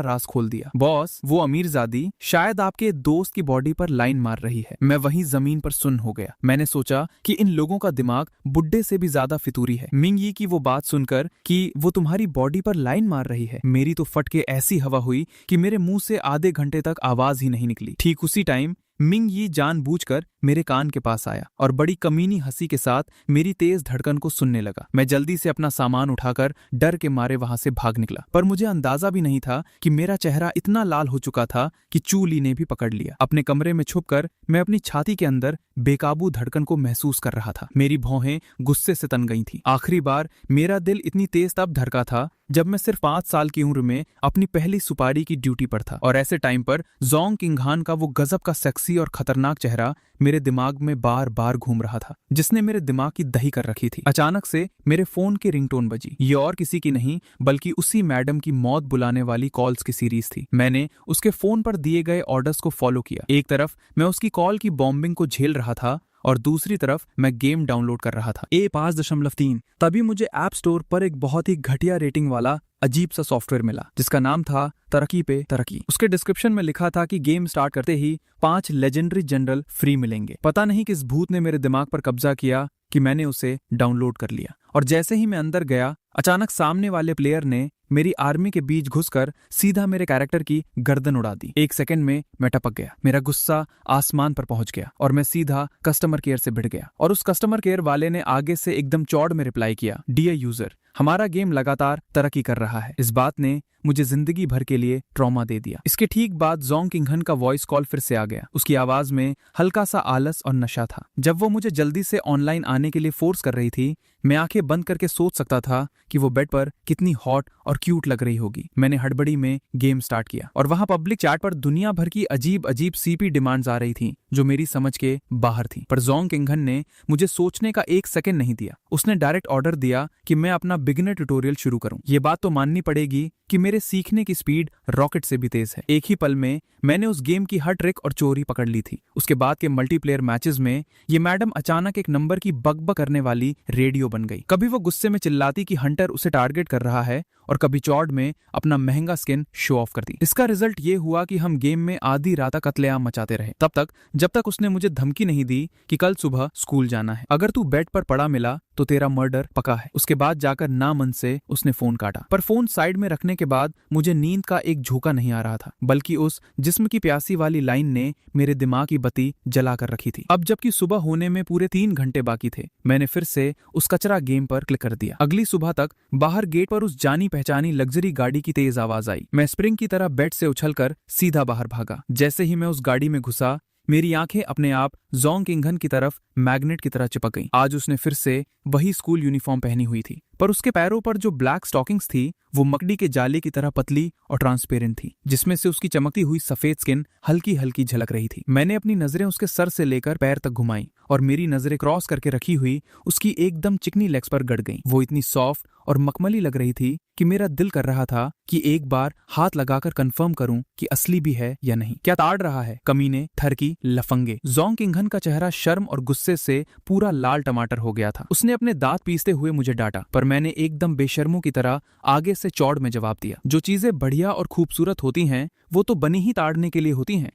राज खोल दिया। बॉस, वो अमीरजादी शायद आपके दोस्त की बॉडी पर लाइन मार रही है। मैं वहीं जमीन पर सुन्न हो गया। मैंने सोचा कि इन लोगों का दिमाग बुड्ढे से भी ज्यादा फितूरी है। मिंग यी की वो बात सुनकर कि वो तुम्हारी बॉडी पर लाइन मार रही है, मेरी तो फट के ऐसी हवा हुई कि मेरे मुंह से आधे घंटे तक आवाज ही नहीं निकली। ठीक उसी टाइम मिंग यी जानबूझकर मेरे कान के पास आया और बड़ी कमीनी हंसी के साथ मेरी तेज धड़कन को सुनने लगा। मैं जल्दी से अपना सामान उठाकर डर के मारे वहां से भाग निकला, पर मुझे अंदाजा भी नहीं था कि मेरा चेहरा इतना लाल हो चुका था कि चू ली ने भी पकड़ लिया। अपने कमरे में छुपकर मैं अपनी छाती के अंदर बेकाबू धड़कन को महसूस कर रहा था। मेरी भौहें गुस्से से तन गई थी। आखिरी बार मेरा दिल इतनी तेज तब धड़का था जब मैं सिर्फ 5 साल की उम्र में अपनी पहली सुपारी की ड्यूटी पर था। और ऐसे टाइम पर जोंग किंघान का वो गजब का सेक्सी और खतरनाक चेहरा मेरे दिमाग में बार बार घूम रहा था, जिसने मेरे दिमाग की दही कर रखी थी। अचानक से मेरे फोन की रिंगटोन बजी। ये और किसी की नहीं बल्कि उसी मैडम की मौत बुलाने वाली कॉल्स की सीरीज थी। मैंने उसके फोन पर दिए गए ऑर्डर्स को फॉलो किया। एक तरफ मैं उसकी कॉल की बॉम्बिंग को झेल रहा था और दूसरी तरफ मैं गेम डाउनलोड कर रहा था। A5.3 तभी मुझे ऐप स्टोर पर एक बहुत ही घटिया रेटिंग वाला अजीब सा सॉफ्टवेयर मिला, जिसका नाम था तरक्की पे तरक्की। उसके डिस्क्रिप्शन में लिखा था कि गेम स्टार्ट करते ही 5 लेजेंडरी जनरल फ्री मिलेंगे। पता नहीं किस भूत ने मेरे दिमाग पर कब्जा किया कि मैंने उसे डाउनलोड कर लिया। और जैसे ही मैं अंदर गया, अचानक सामने वाले प्लेयर ने मेरी आर्मी के बीच घुसकर सीधा मेरे कैरेक्टर की गर्दन उड़ा दी। 1 सेकंड में मैं टपक गया। मेरा गुस्सा आसमान पर पहुंच गया और मैं सीधा कस्टमर केयर से भिड़ गया। और उस कस्टमर केयर वाले ने आगे से एकदम चौड़ में रिप्लाई किया, डियर यूजर, हमारा गेम लगातार तरक्की कर रहा है। इस बात ने मुझे जिंदगी भर के लिए ट्रॉमा दे दिया। इसके ठीक बाद जोंग किंघन का वॉइस कॉल फिर से आ गया। उसकी आवाज में हल्का सा आलस और नशा था। जब वो मुझे जल्दी से ऑनलाइन आने के लिए फोर्स कर रही थी, मैं आंखें बंद करके सोच सकता था कि वो बेड पर कितनी हॉट और क्यूट लग रही होगी। मैंने हड़बड़ी में गेम स्टार्ट किया और वहां पब्लिक चैट पर दुनिया भर की अजीब अजीब सीपी डिमांड्स आ रही थी जो मेरी समझ के बाहर थी। पर जोंग किंघन ने मुझे सोचने का 1 सेकंड नहीं दिया। उसने डायरेक्ट ऑर्डर दिया कि मैं अपना बिगिनर ट्यूटोरियल शुरू करूं। ये बात तो माननी पड़ेगी कि मेरे सीखने की स्पीड रॉकेट से भी तेज है। एक ही पल में मैंने उस गेम की हर ट्रिक और चोरी पकड़ ली थी। उसके बाद के मल्टीप्लेयर मैचेस में ये मैडम अचानक एक नंबर की बकबक करने वाली रेडियो बन गई। कभी वो गुस्से में चिल्लाती कि हंटर उसे टारगेट कर रहा है और कभी चौड़ में अपना महंगा स्किन शो ऑफ करती। इसका रिजल्ट ये हुआ कि हम गेम में आधी रात कत्लेआम मचाते रहे, तब तक जब तक उसने मुझे धमकी नहीं दी कि कल सुबह स्कूल जाना है। अगर तू बेड पर पड़ा मिला तो तेरा मर्डर पका है। उसके बाद जाकर ना मन से उसने फोन काटा। पर फोन साइड में रखने के बाद मुझे नींद का एक झोंका नहीं आ रहा था, बल्कि उस जिस्म की प्यासी वाली लाइन ने मेरे दिमाग की बत्ती जला कर रखी थी। अब जबकि सुबह होने में पूरे 3 घंटे बाकी थे, मैंने फिर से उस कचरा गेम पर क्लिक कर दिया। अगली सुबह तक बाहर गेट पर उस जानी पहचानी लग्जरी गाड़ी की तेज आवाज आई। मैं स्प्रिंग की तरह बेड से उछलकर सीधा बाहर भागा। जैसे ही मैं उस गाड़ी में घुसा, मेरी आंखें अपने आप जोंग किंघन की तरफ मैग्नेट की तरह चिपक गईं। आज उसने फिर से वही स्कूल यूनिफॉर्म पहनी हुई थी, पर उसके पैरों पर जो ब्लैक स्टॉकिंग्स थी वो मकड़ी के जाले की तरह पतली और ट्रांसपेरेंट थी, जिसमें से उसकी चमकती हुई सफेद स्किन हल्की हल्की झलक रही थी। मैंने अपनी नजरें उसके सर से लेकर पैर तक घुमाई और मेरी नजरें क्रॉस करके रखी हुई उसकी एकदम चिकनी लेग्स पर गड़ गईं। वो इतनी सॉफ्ट और मखमली लग रही थी कि मेरा दिल कर रहा था कि एक बार हाथ लगाकर कंफर्म करूं कि असली भी है या नहीं। क्या ताड़ रहा है कमीने, ठरकी, लफंगे। जोंग किंघन का चेहरा शर्म और गुस्से से पूरा लाल टमाटर हो गया था। उसने अपने दांत पीसते हुए मुझे डांटा, पर मैंने एकदम बेशर्मों की तरह आगे से चौड़ में जवाब दिया, जो चीजें बढ़िया और खूबसूरत होती हैं वो तो बनी ही ताड़ने के लिए होती हैं।